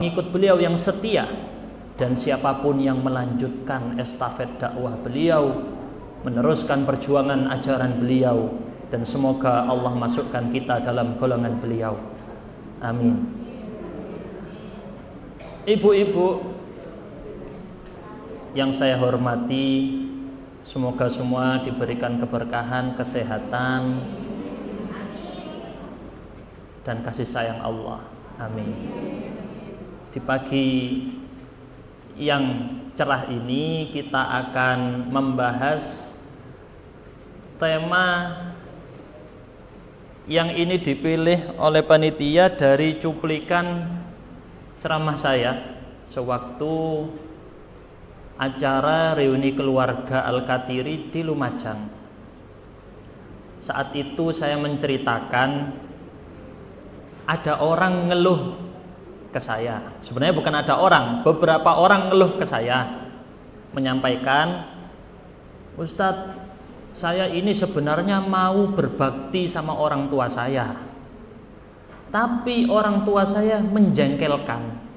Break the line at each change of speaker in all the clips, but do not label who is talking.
Pengikut beliau yang setia dan siapapun yang melanjutkan estafet dakwah beliau, meneruskan perjuangan ajaran beliau, dan semoga Allah masukkan kita dalam golongan beliau. Amin. Ibu-ibu yang saya hormati, semoga semua diberikan keberkahan, kesehatan, dan kasih sayang Allah. Amin. Di pagi yang cerah ini kita akan membahas tema yang ini dipilih oleh panitia dari cuplikan ceramah saya sewaktu acara reuni keluarga Al-Katiri di Lumajang. Saat itu saya menceritakan ada orang ngeluh ke saya. Sebenarnya bukan ada orang, beberapa orang ngeluh ke saya, menyampaikan, Ustadz, saya ini sebenarnya mau berbakti sama orang tua saya, tapi orang tua saya menjengkelkan.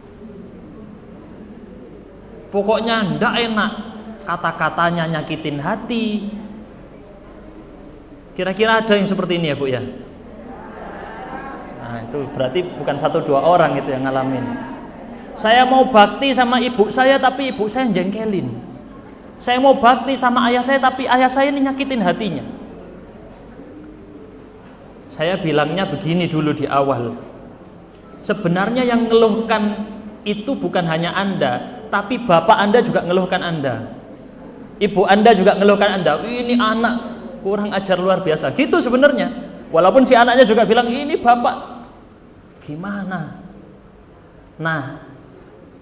Pokoknya ndak enak, kata-katanya nyakitin hati. Kira-kira ada yang seperti ini ya Bu ya? Nah itu berarti bukan 1-2 orang itu yang ngalamin. Saya mau bakti sama ibu saya tapi ibu saya jengkelin. Saya mau bakti sama ayah saya tapi ayah saya ini nyakitin hatinya. Saya bilangnya begini dulu di awal. Sebenarnya yang ngeluhkan itu bukan hanya Anda, tapi bapak Anda juga ngeluhkan Anda. Ibu Anda juga ngeluhkan Anda. Ini anak kurang ajar luar biasa. Gitu sebenarnya. Walaupun si anaknya juga bilang, ini bapak gimana? Nah,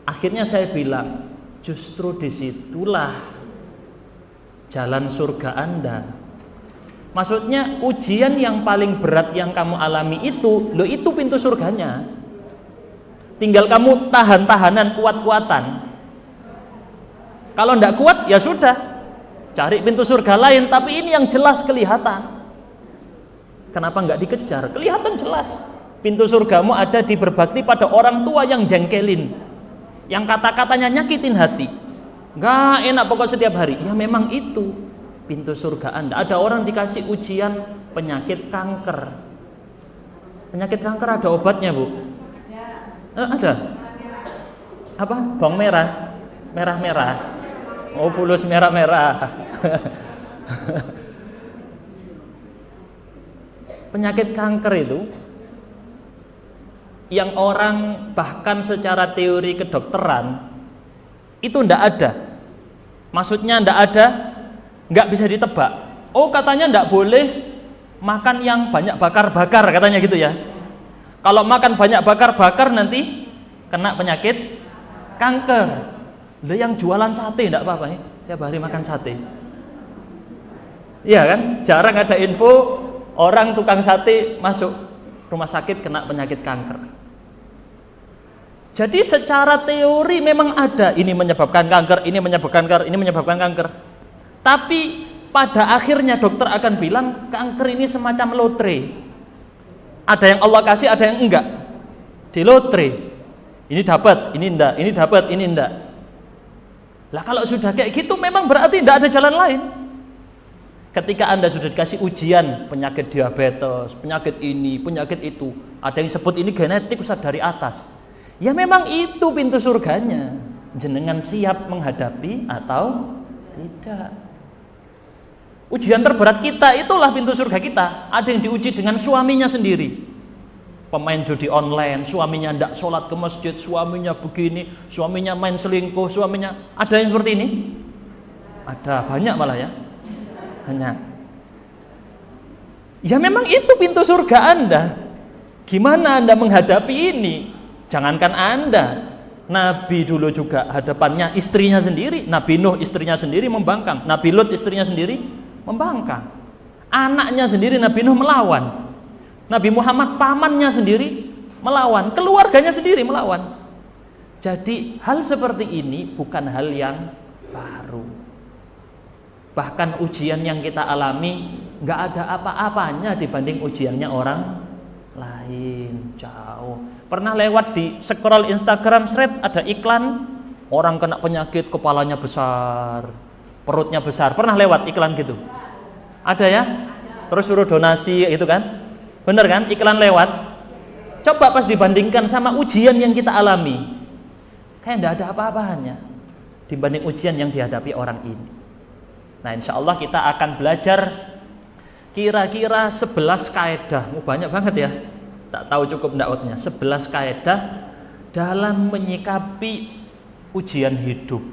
akhirnya saya bilang, justru disitulah jalan surga Anda. Maksudnya ujian yang paling berat yang kamu alami itu, loh itu pintu surganya. Tinggal kamu tahan-tahanan, kuat-kuatan. Kalau enggak kuat, ya sudah, cari pintu surga lain. Tapi ini yang jelas kelihatan. Kenapa enggak dikejar? Kelihatan jelas. Pintu surgamu ada di berbakti pada orang tua yang jengkelin, yang kata-katanya nyakitin hati. Enggak enak pokok setiap hari. Ya memang itu pintu surga Anda. Ada orang dikasih ujian penyakit kanker. Penyakit kanker ada obatnya Bu? Ada. Apa? Bawang merah, merah-merah. Oh, fulus merah-merah. Penyakit kanker itu yang orang bahkan secara teori kedokteran itu ndak ada. Maksudnya ndak ada, nggak bisa ditebak. Oh, katanya ndak boleh makan yang banyak bakar-bakar, katanya gitu ya. Kalau makan banyak bakar-bakar nanti kena penyakit kanker. Loh, yang jualan sate ndak apa-apa nih, tiap hari makan sate. Iya kan? Jarang ada info orang tukang sate masuk rumah sakit kena penyakit kanker. Jadi secara teori memang ada, ini menyebabkan kanker, ini menyebabkan kanker, ini menyebabkan kanker. Tapi pada akhirnya dokter akan bilang kanker ini semacam lotre. Ada yang Allah kasih, ada yang enggak. Di lotre. Ini dapat, ini enggak, ini dapat, ini enggak. Lah kalau sudah kayak gitu memang berarti enggak ada jalan lain. Ketika Anda sudah dikasih ujian penyakit diabetes, penyakit ini, penyakit itu, ada yang sebut ini genetik Ustaz dari atas. Ya memang itu pintu surganya. Jenengan siap menghadapi atau tidak. Ujian terberat kita itulah pintu surga kita. Ada yang diuji dengan suaminya sendiri. Pemain judi online, suaminya tidak sholat ke masjid, suaminya begini, suaminya main selingkuh, suaminya. Ada yang seperti ini? Ada, banyak malah ya. Banyak. Ya memang itu pintu surga Anda. Gimana Anda menghadapi ini? Jangankan Anda, Nabi dulu juga hadapannya istrinya sendiri. Nabi Nuh istrinya sendiri membangkang, Nabi Lut istrinya sendiri membangkang, anaknya sendiri Nabi Nuh melawan, Nabi Muhammad pamannya sendiri melawan, keluarganya sendiri melawan. Jadi hal seperti ini bukan hal yang baru. Bahkan ujian yang kita alami nggak ada apa-apanya dibanding ujiannya orang lain, jauh. Pernah lewat di scroll Instagram ada iklan orang kena penyakit kepalanya besar, perutnya besar. Pernah lewat iklan gitu? Ada ya? Terus suruh donasi itu kan? Bener kan? Iklan lewat. Coba pas dibandingkan sama ujian yang kita alami, kayak enggak ada apa-apanya dibanding ujian yang dihadapi orang ini. Nah, insya Allah kita akan belajar kira-kira 11 kaedah. Banyak banget ya, tak tahu cukup enggak waktunya. 11 kaedah dalam menyikapi ujian hidup.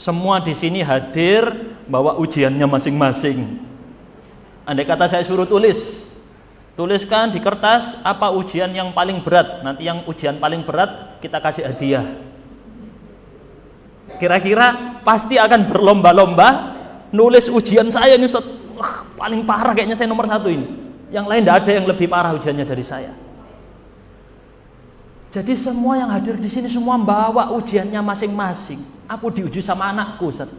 Semua di sini hadir bawa ujiannya masing-masing. Andai kata saya suruh tuliskan di kertas apa ujian yang paling berat. Nanti yang ujian paling berat kita kasih hadiah. Kira-kira pasti akan berlomba-lomba nulis ujian saya ini, paling parah kayaknya saya nomor 1 ini. Yang lain tidak ada yang lebih parah ujiannya dari saya. Jadi semua yang hadir di sini semua bawa ujiannya masing-masing. Aku diuji sama anakku, Ustaz.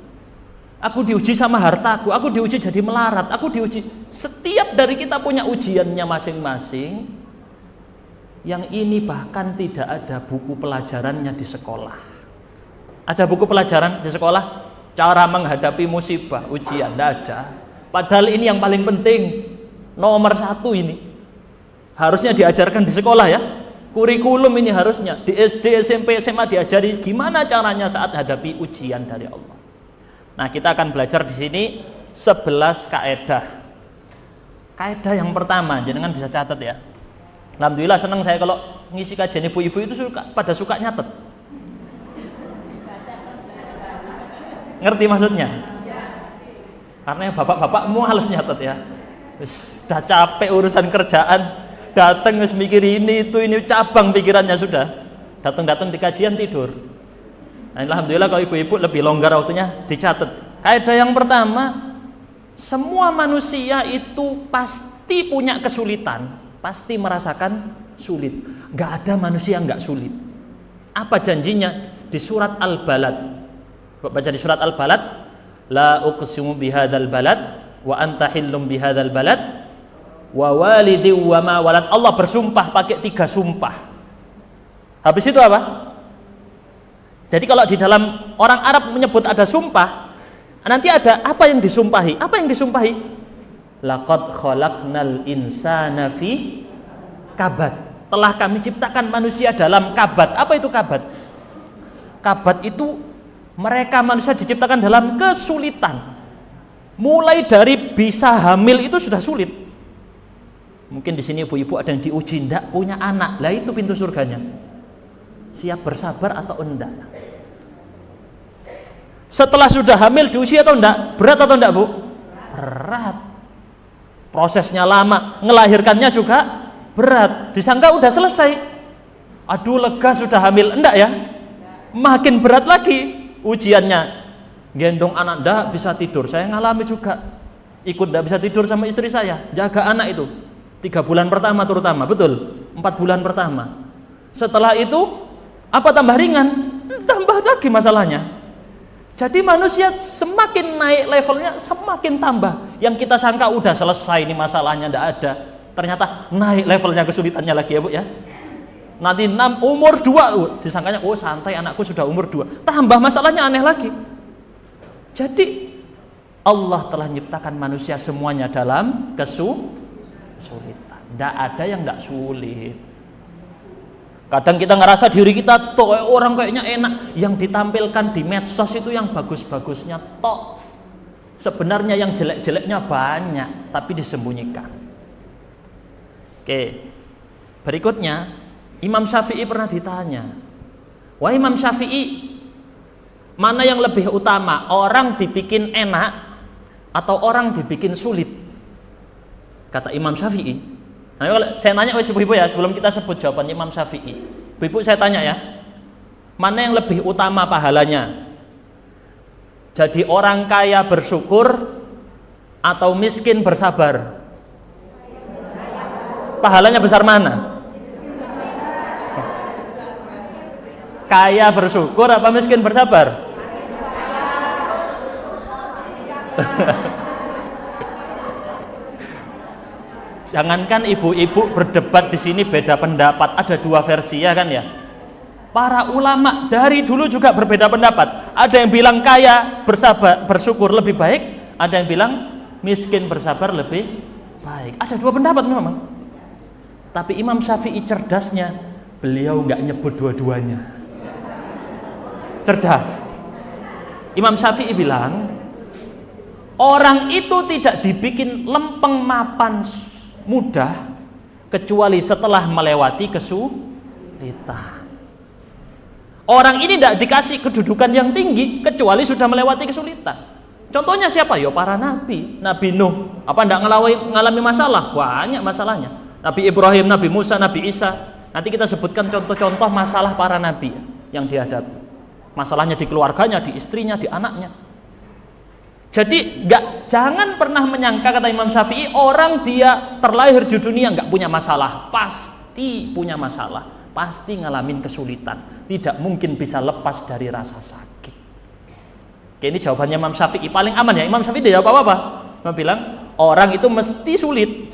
Aku diuji sama hartaku, aku diuji jadi melarat, aku diuji. Setiap dari kita punya ujiannya masing-masing. Yang ini bahkan tidak ada buku pelajarannya di sekolah. Ada buku pelajaran di sekolah cara menghadapi musibah, ujian? Tidak ada. Padahal ini yang paling penting, nomor 1 ini harusnya diajarkan di sekolah ya. Kurikulum ini harusnya di SD, SMP, SMA diajari gimana caranya saat hadapi ujian dari Allah. Nah, kita akan belajar di sini 11 kaedah. Kaedah yang pertama, jenengan bisa catat ya. Alhamdulillah senang saya kalau ngisi kajian ibu-ibu itu pada suka nyatet. Ngerti maksudnya? Karena bapak-bapak males nyatet ya. Sudah capek urusan kerjaan, datang wis mikir ini cabang pikirannya sudah. Datang di kajian tidur. Nah, alhamdulillah kalau ibu-ibu lebih longgar waktunya dicatat. Kaidah yang pertama, semua manusia itu pasti punya kesulitan, pasti merasakan sulit. Gak ada manusia yang gak sulit. Apa janjinya di surat Al-Balad? Baca di surat Al-Balad, la uqsimu bihadzal balad wa anta hillum bihadzal balad wa walidi wa ma walad. Allah bersumpah pakai 3 sumpah. Habis itu apa? Jadi kalau di dalam orang Arab menyebut ada sumpah, nanti ada apa yang disumpahi? Apa yang disumpahi? Laqad khalaqnal insana fi kabad. Telah kami ciptakan manusia dalam kabad. Apa itu kabad? Kabad itu mereka manusia diciptakan dalam kesulitan. Mulai dari bisa hamil itu sudah sulit. Mungkin di sini ibu-ibu ada yang diuji enggak punya anak. Lah itu pintu surganya. Siap bersabar atau enggak? Setelah sudah hamil diuji atau enggak? Berat atau enggak, Bu? Berat. Prosesnya lama, ngelahirkannya juga berat. Disangka udah selesai. Aduh, lega sudah hamil. Enggak ya? Makin berat lagi ujiannya. Gendong anak enggak bisa tidur. Saya ngalami juga. Ikut enggak bisa tidur sama istri saya. Jaga anak itu 3 bulan pertama terutama, betul. 4 bulan pertama. Setelah itu apa tambah ringan? Tambah lagi masalahnya. Jadi manusia semakin naik levelnya semakin tambah. Yang kita sangka udah selesai ini masalahnya enggak ada, ternyata naik levelnya kesulitannya lagi ya, Bu ya. Nanti umur 2 disangkanya oh santai, anakku sudah umur 2. Tambah masalahnya aneh lagi. Jadi Allah telah menciptakan manusia semuanya dalam kesulitan. Tidak ada yang tidak sulit. Kadang kita ngerasa diri kita toh orang kayaknya enak. Yang ditampilkan di medsos itu yang bagus-bagusnya toh. Sebenarnya yang jelek-jeleknya banyak, tapi disembunyikan. Oke. Berikutnya, Imam Syafi'i pernah ditanya, wah Imam Syafi'i, mana yang lebih utama? Orang dibikin enak atau orang dibikin sulit? Kata Imam Syafi'i. Nah, kalau saya nanya ibu-ibu ya, sebelum kita sebut jawaban Imam Syafi'i, ibu-ibu saya tanya ya, mana yang lebih utama pahalanya? Jadi orang kaya bersyukur atau miskin bersabar? Pahalanya besar mana? Kaya bersyukur apa miskin bersabar? Jangankan ibu-ibu berdebat di sini beda pendapat, ada dua versi ya kan ya. Para ulama dari dulu juga berbeda pendapat. Ada yang bilang kaya bersyukur lebih baik, ada yang bilang miskin bersabar lebih baik. Ada dua pendapat memang. Tapi Imam Syafi'i cerdasnya, beliau nggak nyebut dua-duanya. Cerdas. Imam Syafi'i bilang, orang itu tidak dibikin lempeng mapan mudah kecuali setelah melewati kesulitan. Orang ini tidak dikasih kedudukan yang tinggi kecuali sudah melewati kesulitan. Contohnya siapa? Yo para nabi. Nabi Nuh, apa tidak ngalami masalah? Banyak masalahnya. Nabi Ibrahim, Nabi Musa, Nabi Isa. Nanti kita sebutkan contoh-contoh masalah para nabi yang dihadapi. Masalahnya di keluarganya, di istrinya, di anaknya. Jadi jangan pernah menyangka, kata Imam Syafi'i, orang dia terlahir di dunia nggak punya masalah. Pasti punya masalah. Pasti ngalamin kesulitan, tidak mungkin bisa lepas dari rasa sakit. Oke, ini jawabannya Imam Syafi'i, paling aman ya. Imam Syafi'i dia jawab apa? Dia bilang orang itu mesti sulit,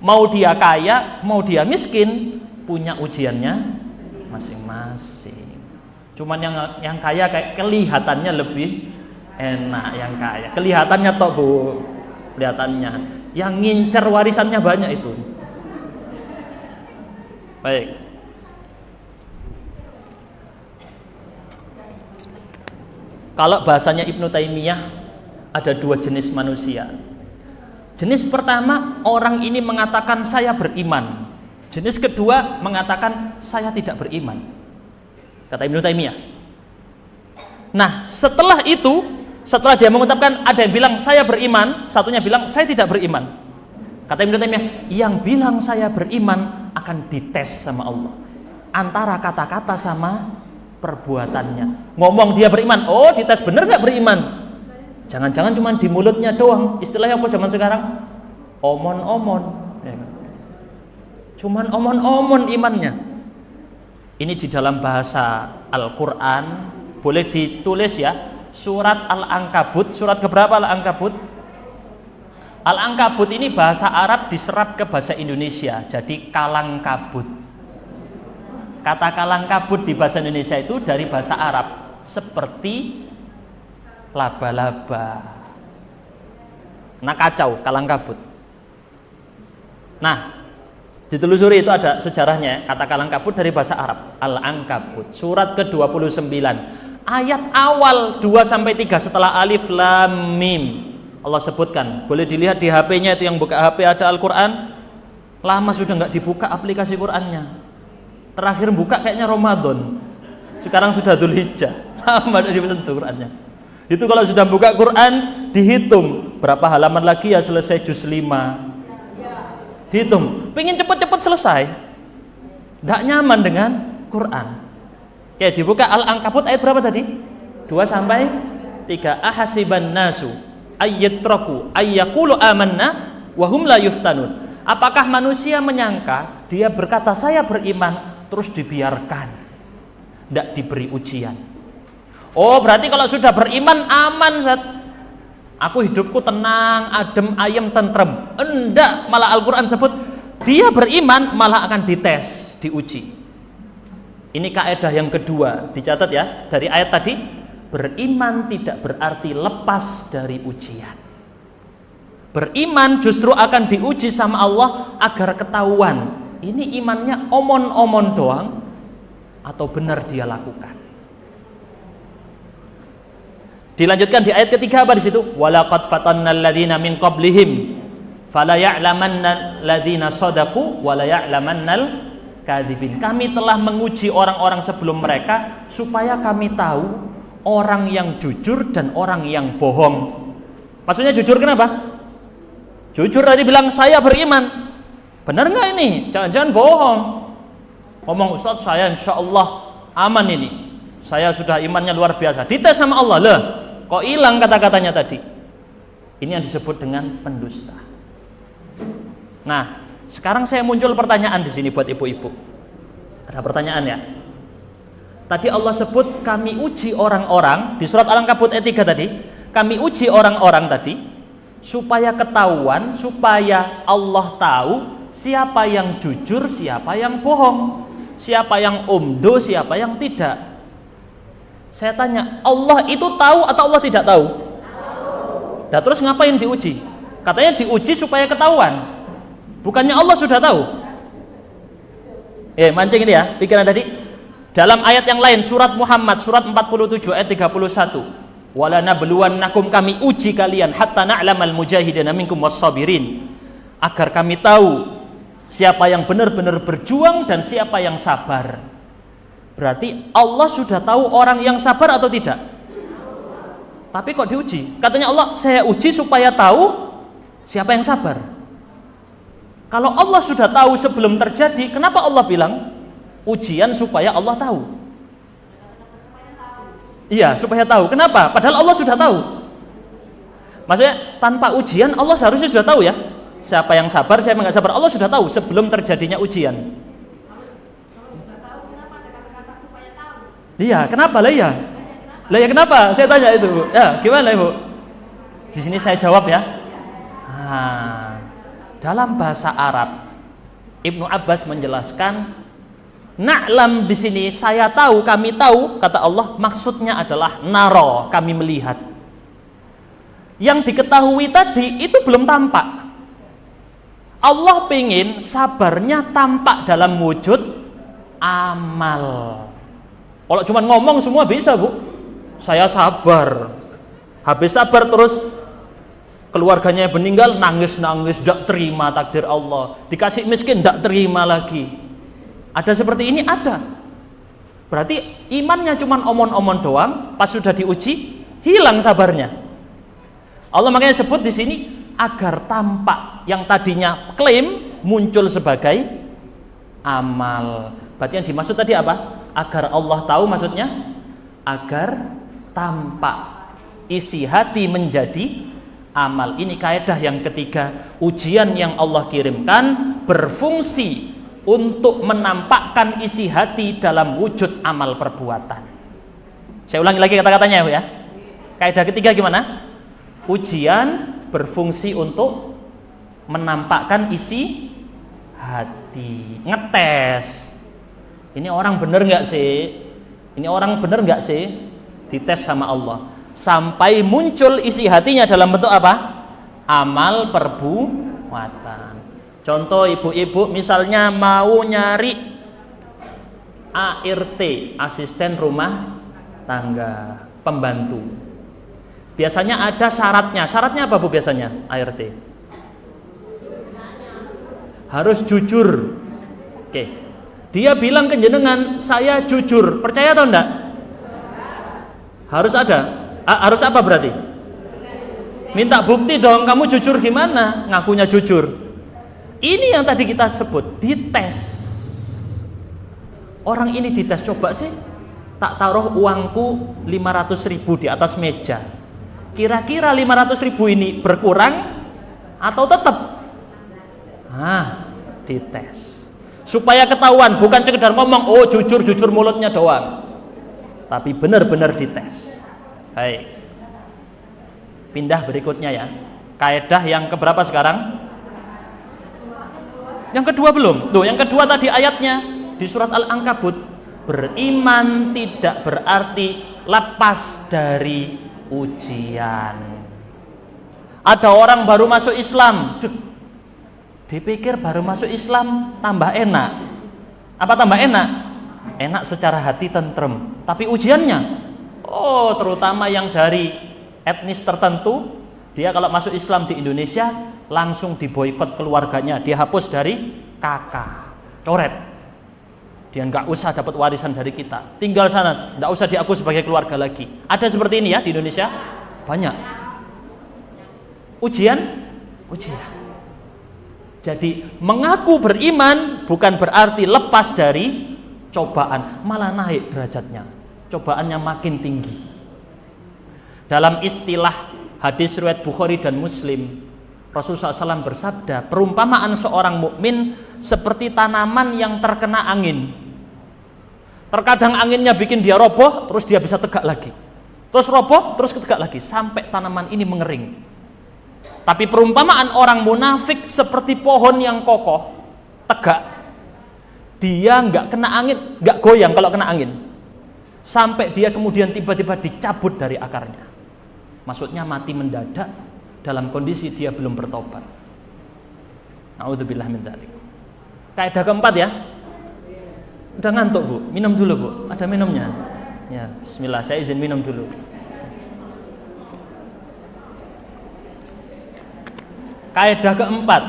mau dia kaya, mau dia miskin, punya ujiannya masing-masing. Cuman yang kaya kayak kelihatannya lebih enak, yang kaya kelihatannya tok bu, kelihatannya. Yang ngincer warisannya banyak itu. Baik. Kalau bahasanya Ibnu Taimiyah, ada dua jenis manusia. Jenis pertama, orang ini mengatakan saya beriman. Jenis kedua mengatakan saya tidak beriman. Kata Ibnu Taimiyah. Nah, setelah itu, setelah dia mengucapkan, ada yang bilang saya beriman, satunya bilang saya tidak beriman. Kata Ibnu Taimiyah, yang bilang saya beriman akan dites sama Allah. Antara kata-kata sama perbuatannya. Ngomong dia beriman, oh dites bener nggak beriman? Jangan-jangan cuma di mulutnya doang. Istilahnya apa zaman sekarang? Omon-omon. Cuman omon-omon imannya. Ini di dalam bahasa Al-Quran, boleh ditulis ya, surat Al-Ankabut. Surat keberapa Al-Ankabut? Al-Ankabut ini bahasa Arab diserap ke bahasa Indonesia, jadi kalang kabut. Kata kalang kabut di bahasa Indonesia itu dari bahasa Arab, seperti laba-laba. Nah, kacau, kalang kabut. Nah, ditelusuri itu ada sejarahnya. Kata kalang kabut dari bahasa Arab, Al-Ankabut, surat ke-29, ayat awal 2-3 setelah alif lam mim. Allah sebutkan, boleh dilihat di HP-nya itu, yang buka HP ada Al-Quran. Lama sudah nggak dibuka aplikasi Qurannya. Terakhir buka kayaknya Ramadan. Sekarang sudah Dzulhijjah. Lama dari tentu Qurannya. Itu kalau sudah buka Quran, dihitung berapa halaman lagi ya selesai juz 5. Dihitung. Pengen cepet-cepet selesai. Nggak nyaman dengan Quran. Oke, dibuka Al-Ankabut ayat berapa tadi? 2-3. Ahasiban nasu ayyatraku ayyaqulu amanna wa hum la yuftanun. Apakah manusia menyangka dia berkata saya beriman terus dibiarkan, tidak diberi ujian? Oh, berarti kalau sudah beriman aman, Zat. Aku hidupku tenang, adem, ayem, tentrem. Enggak, malah Al-Quran sebut dia beriman malah akan dites, diuji. Ini kaidah yang kedua, dicatat ya dari ayat tadi. Beriman tidak berarti lepas dari ujian. Beriman justru akan diuji sama Allah agar ketahuan ini imannya omon-omon doang atau benar dia lakukan. Dilanjutkan di ayat ketiga apa di situ? Walaqad fatannal ladzina min qablihim fala ya'lamanna ladzina shadaqu wa la ya'lamannal kadzibin. Kami telah menguji orang-orang sebelum mereka supaya kami tahu orang yang jujur dan orang yang bohong. Maksudnya jujur kenapa? Jujur tadi bilang saya beriman, benar nggak ini? Jangan-jangan bohong. Ngomong Ustadz saya insya Allah aman ini, saya sudah imannya luar biasa. Dites sama Allah, lah kok hilang kata-katanya tadi? Ini yang disebut dengan pendusta. Nah, sekarang saya muncul pertanyaan di sini buat ibu-ibu. Ada pertanyaan ya? Tadi Allah sebut kami uji orang-orang di surat Al-Ankabut ayat 3 tadi. Kami uji orang-orang tadi supaya ketahuan, supaya Allah tahu siapa yang jujur, siapa yang bohong, siapa yang umdo, siapa yang tidak. Saya tanya, Allah itu tahu atau Allah tidak tahu? Nah, terus ngapain diuji? Katanya diuji supaya ketahuan. Bukannya Allah sudah tahu? Mancing ini ya, pikiran tadi. Dalam ayat yang lain, surat Muhammad, surat 47 ayat 31. Wala nabluwannakum, kami uji kalian hatta na'lamal mujahidina minkum wassabirin, agar kami tahu siapa yang benar-benar berjuang dan siapa yang sabar. Berarti Allah sudah tahu orang yang sabar atau tidak? Tapi kok diuji? Katanya Allah, saya uji supaya tahu siapa yang sabar. Kalau Allah sudah tahu sebelum terjadi, kenapa Allah bilang ujian supaya Allah tahu? Iya, supaya tahu. Kenapa? Padahal Allah sudah tahu. Maksudnya tanpa ujian Allah seharusnya sudah tahu ya, siapa yang sabar, siapa yang nggak sabar. Allah sudah tahu sebelum terjadinya ujian. Iya, kenapa lah ya? Lah ya kenapa? Saya tanya itu, Bu. Ya, gimana Ibu? Di sini saya jawab ya. Dalam bahasa Arab, Ibnu Abbas menjelaskan, na'lam di sini saya tahu, kami tahu, kata Allah, maksudnya adalah naro, kami melihat. Yang diketahui tadi itu belum tampak. Allah pengen sabarnya tampak dalam wujud amal. Kalau cuma ngomong semua bisa, Bu. Saya sabar. Habis sabar terus keluarganya meninggal, nangis-nangis, tidak terima takdir Allah. Dikasih miskin, tidak terima lagi. Ada seperti ini? Ada. Berarti imannya cuma omon-omon doang, pas sudah diuji hilang sabarnya. Allah makanya sebut di sini agar tampak yang tadinya klaim muncul sebagai amal. Berarti yang dimaksud tadi apa? Agar Allah tahu, maksudnya agar tampak isi hati menjadi amal. Ini kaidah yang ketiga. Ujian yang Allah kirimkan berfungsi untuk menampakkan isi hati dalam wujud amal perbuatan. Saya ulangi lagi kata-katanya ya. Kaidah ketiga gimana? Ujian berfungsi untuk menampakkan isi hati. Ngetes. Ini orang bener nggak sih? Ini orang bener nggak sih? Dites sama Allah. Sampai muncul isi hatinya dalam bentuk apa? Amal perbuatan. Contoh ibu-ibu misalnya mau nyari ART, asisten rumah tangga, pembantu. Biasanya ada syaratnya. Syaratnya apa Bu biasanya ART? Harus jujur. Oke. Dia bilang ke jenengan, saya jujur. Percaya atau enggak? Harus ada. Harus apa berarti? Minta bukti dong, kamu jujur gimana? Ngakunya jujur. Ini yang tadi kita sebut, dites. Orang ini dites, coba sih tak taruh uangku 500.000 di atas meja. Kira-kira 500.000 ini berkurang atau tetap? Dites. Supaya ketahuan, bukan sekedar ngomong, oh jujur mulutnya doang. Tapi benar-benar dites. Baik. Pindah berikutnya ya. Kaidah yang keberapa sekarang? Yang kedua belum. Tuh, yang kedua tadi ayatnya di surat Al-Ankabut, beriman tidak berarti lepas dari ujian. Ada orang baru masuk Islam, dipikir baru masuk Islam tambah enak. Apa tambah enak? Enak secara hati tentrem. Tapi ujiannya, terutama yang dari etnis tertentu, dia kalau masuk Islam di Indonesia langsung diboikot keluarganya, dia hapus dari kakak, coret. Dia nggak usah dapat warisan dari kita, tinggal sana, nggak usah diaku sebagai keluarga lagi. Ada seperti ini ya di Indonesia, banyak. Ujian. Jadi mengaku beriman bukan berarti lepas dari cobaan, malah naik derajatnya, cobaannya makin tinggi. Dalam istilah hadis riwayat Bukhari dan Muslim, Rasulullah SAW bersabda, perumpamaan seorang mukmin seperti tanaman yang terkena angin. Terkadang anginnya bikin dia roboh, terus dia bisa tegak lagi. Terus roboh, terus tegak lagi, sampai tanaman ini mengering. Tapi perumpamaan orang munafik seperti pohon yang kokoh, tegak. Dia nggak kena angin, nggak goyang kalau kena angin. Sampai dia kemudian tiba-tiba dicabut dari akarnya. Maksudnya mati mendadak dalam kondisi dia belum bertobat. Na'udzubillah min dzalik. Kaidah keempat ya. Udah ngantuk Bu, minum dulu Bu. Ada minumnya? Ya, bismillah, saya izin minum dulu. Kaidah keempat,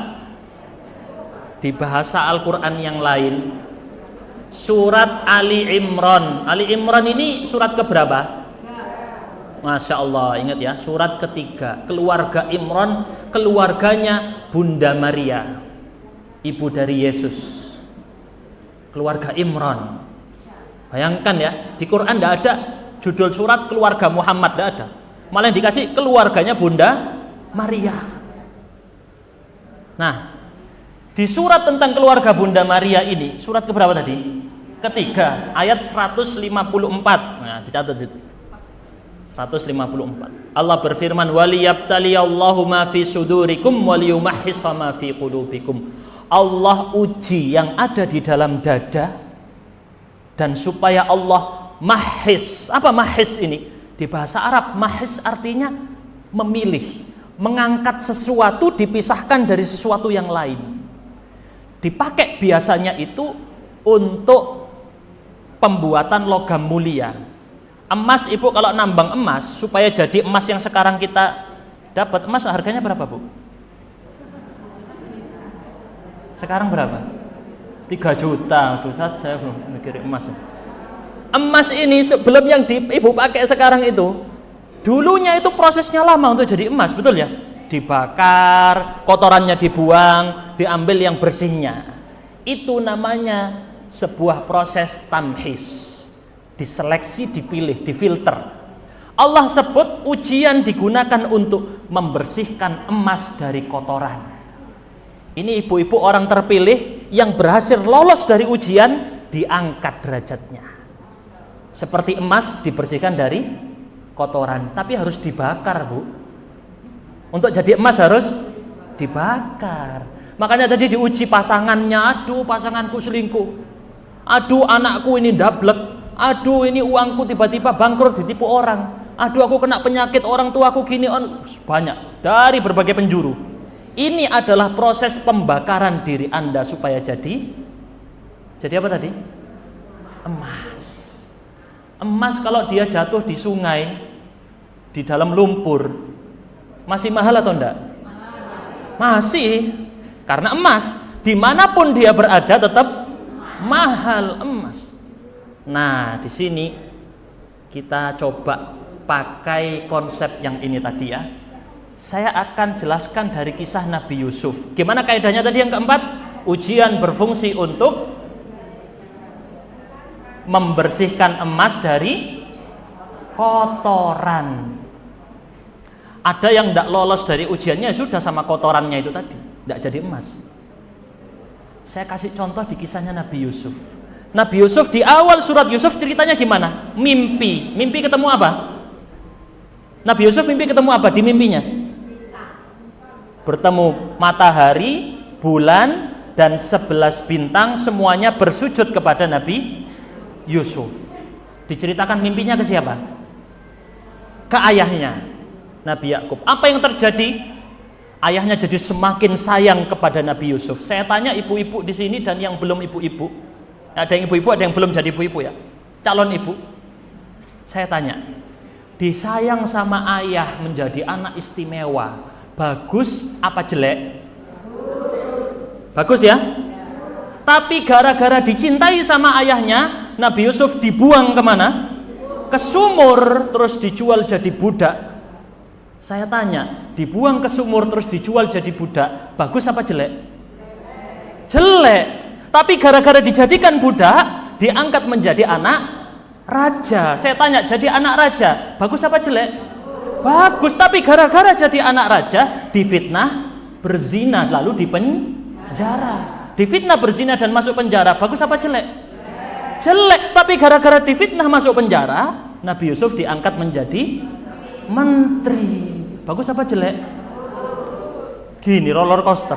di bahasa Al-Quran yang lain, surat Ali Imran. Ali Imran ini surat keberapa? Masya Allah, ingat ya, surat ketiga. Keluarga Imran, keluarganya Bunda Maria, ibu dari Yesus. Keluarga Imran. Bayangkan ya, di Quran tidak ada judul surat keluarga Muhammad, tidak ada. Malah yang dikasih keluarganya Bunda Maria. Nah, di surat tentang keluarga Bunda Maria ini, surat keberapa tadi? Ketiga, ayat 154. Nah, dicatat 154. Allah berfirman, "Waliyabtaliyallahu ma fi sudurikum waliyumahhisa ma fi qulubikum." Allah uji yang ada di dalam dada, dan supaya Allah mahis. Apa mahis ini? Di bahasa Arab, mahis artinya memilih, mengangkat sesuatu dipisahkan dari sesuatu yang lain. Dipakai biasanya itu untuk pembuatan logam mulia. Emas, Ibu kalau nambang emas supaya jadi emas yang sekarang kita dapat, emas harganya berapa Bu? Sekarang berapa? 3 juta. Aduh, saya belum mikirin emas. Emas ini sebelum yang Ibu pakai sekarang itu, dulunya itu prosesnya lama untuk jadi emas, betul ya? Dibakar, kotorannya dibuang, diambil yang bersihnya. Itu namanya sebuah proses tamhis. Diseleksi, dipilih, difilter. Allah sebut ujian digunakan untuk membersihkan emas dari kotoran. Ini ibu-ibu orang terpilih yang berhasil lolos dari ujian, diangkat derajatnya. Seperti emas dibersihkan dari kotoran, tapi harus dibakar Bu. Untuk jadi emas harus dibakar. Makanya tadi diuji pasangannya, aduh pasanganku selingkuh, aduh anakku ini ndablek, aduh ini uangku tiba-tiba bangkrut ditipu orang, aduh aku kena penyakit, orang tuaku gini, banyak dari berbagai penjuru. Ini adalah proses pembakaran diri Anda supaya jadi apa tadi? Emas. Emas kalau dia jatuh di sungai, di dalam lumpur, masih mahal atau enggak? Masih, karena emas dimanapun dia berada tetap mahal emas. Nah, di sini kita coba pakai konsep yang ini tadi ya. Saya akan jelaskan dari kisah Nabi Yusuf. Gimana kaidahnya tadi yang keempat? Ujian berfungsi untuk membersihkan emas dari kotoran. Ada yang tidak lolos dari ujiannya, sudah sama kotorannya itu tadi, tidak jadi emas. Saya kasih contoh di kisahnya Nabi Yusuf. Nabi Yusuf di awal surat Yusuf ceritanya gimana? Mimpi. Mimpi ketemu apa? Nabi Yusuf mimpi ketemu apa di mimpinya? Bertemu matahari, bulan, dan 11 bintang, semuanya bersujud kepada Nabi Yusuf. Diceritakan mimpinya ke siapa? Ke ayahnya, Nabi Yakub. Apa yang terjadi? Ayahnya jadi semakin sayang kepada Nabi Yusuf. Saya tanya ibu-ibu di sini dan yang belum ibu-ibu. Ada yang ibu-ibu, ada yang belum jadi ibu-ibu ya. Calon ibu. Saya tanya, disayang sama ayah menjadi anak istimewa, bagus apa jelek? Bagus ya? Tapi gara-gara dicintai sama ayahnya, Nabi Yusuf dibuang kemana? Ke sumur, terus dijual jadi budak. Saya tanya, dibuang ke sumur terus dijual jadi budak, bagus apa jelek? Jelek. Tapi gara-gara dijadikan budak, diangkat menjadi anak raja. Saya tanya, jadi anak raja, bagus apa jelek? Bagus. Tapi gara-gara jadi anak raja, difitnah berzina lalu dipenjara. Difitnah berzina dan masuk penjara, bagus apa jelek? Jelek. Tapi gara-gara difitnah masuk penjara, Nabi Yusuf diangkat menjadi menteri, bagus apa jelek? Gini roller coaster,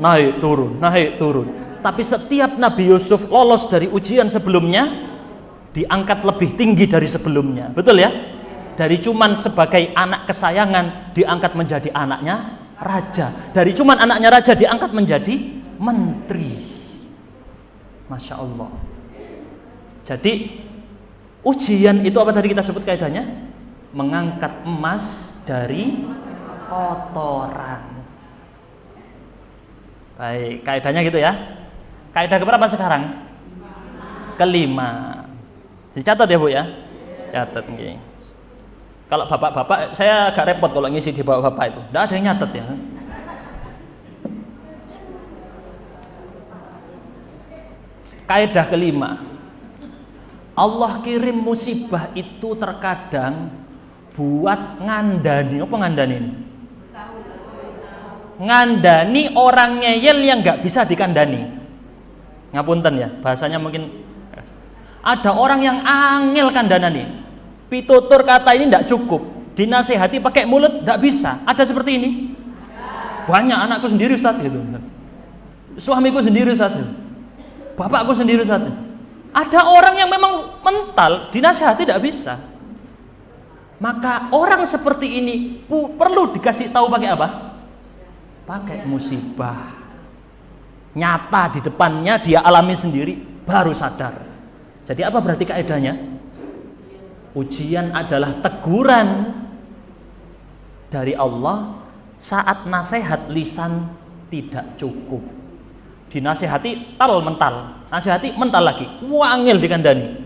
naik turun, naik turun. Tapi setiap Nabi Yusuf lolos dari ujian sebelumnya, diangkat lebih tinggi dari sebelumnya. Betul ya? Dari cuman sebagai anak kesayangan diangkat menjadi anaknya raja. Dari cuman anaknya raja diangkat menjadi menteri. Masya Allah. Jadi ujian itu apa tadi kita sebut kaidahnya? Mengangkat emas dari kotoran. Baik, kaidahnya gitu ya. Kaidah keberapa sekarang? Kelima. Dicatat ya Bu ya. Catat nih. Kalau bapak-bapak saya agak repot kalau ngisi di bawah bapak itu. Tidak ada yang nyatet ya. Kaidah kelima. Allah kirim musibah itu terkadang buat ngandani. Apa ngandani? Ngandani orang ngeyel yang nggak bisa dikandani. Ngapunten ya, bahasanya mungkin ada orang yang angel kandhanane. Pitutur kata ini tidak cukup, dinasehati pakai mulut tidak bisa. Ada seperti ini? Banyak, anakku sendiri Ustaz gitu. Suamiku sendiri Ustaz. Bapakku sendiri Ustaz. Ada orang yang memang mental, dinasehati tidak bisa. Maka orang seperti ini perlu dikasih tahu pakai apa? Pakai musibah nyata di depannya, dia alami sendiri, baru sadar. Jadi apa berarti kaidahnya? Ujian adalah teguran dari Allah saat nasihat lisan tidak cukup. Dinasehati tal mental, nasihati mental lagi, wangil dikandani.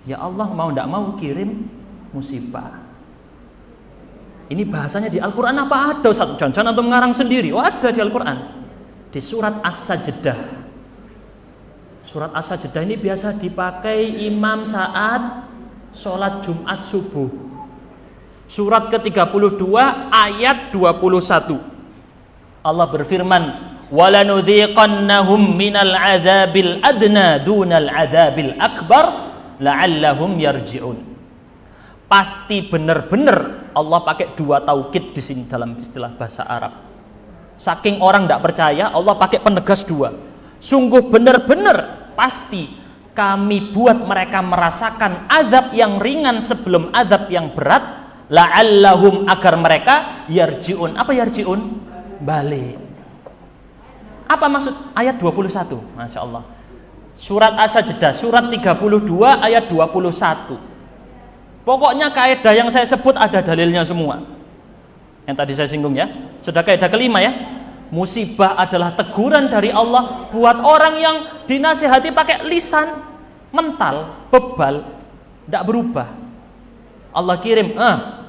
Ya Allah mau tidak mau kirim musibah. Ini bahasanya di Al-Quran apa ada Ustaz? Jangan atau mengarang sendiri? Oh ada di Al-Quran. Di surat As-Sajdah. Surat As-Sajdah ini biasa dipakai imam saat sholat Jumat subuh. Surat ke-32 ayat 21. Allah berfirman, "Walanudhiqannahum minal 'adzabil adna dunal 'adzabil akbar la'allahum yarji'un." Pasti benar-benar Allah pakai dua taukid di sini dalam istilah bahasa Arab. Saking orang tidak percaya, Allah pakai penegas dua. Sungguh benar-benar pasti kami buat mereka merasakan azab yang ringan sebelum azab yang berat, la'allahum agar mereka yarji'un. Apa yarji'un? Balik. Apa maksud ayat 21? Masya Allah. Surat As-Sajdah, surat 32 ayat 21. Pokoknya kaidah yang saya sebut ada dalilnya semua. Yang tadi saya singgung ya. Sudah kaidah kelima ya. Musibah adalah teguran dari Allah buat orang yang dinasihati pakai lisan mental, bebal, tidak berubah. Allah kirim,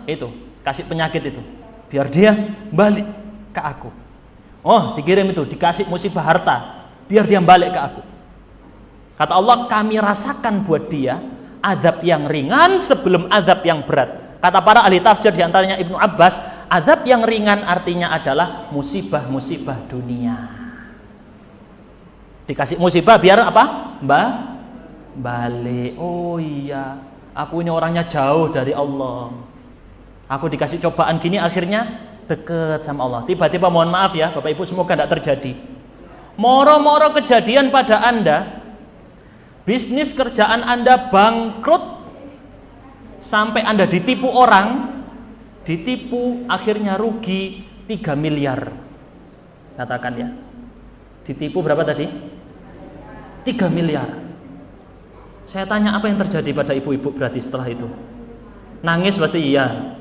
itu, kasih penyakit itu. Biar dia balik ke aku. Oh, dikirim itu, dikasih musibah harta, biar dia balik ke aku. Kata Allah, kami rasakan buat dia azab yang ringan sebelum azab yang berat. Kata para ahli tafsir diantaranya Ibnu Abbas, azab yang ringan artinya adalah musibah-musibah dunia. Dikasih musibah biar apa? Balik. Oh iya, aku ini orangnya jauh dari Allah. Aku dikasih cobaan gini akhirnya deket sama Allah. Tiba-tiba mohon maaf ya Bapak Ibu, semoga tidak terjadi. Moro-moro kejadian pada Anda, bisnis kerjaan Anda bangkrut, sampai Anda ditipu orang, ditipu akhirnya rugi 3 miliar. Katakan ya, ditipu berapa tadi? 3 miliar. Saya tanya apa yang terjadi pada ibu-ibu berarti setelah itu? Nangis berarti iya.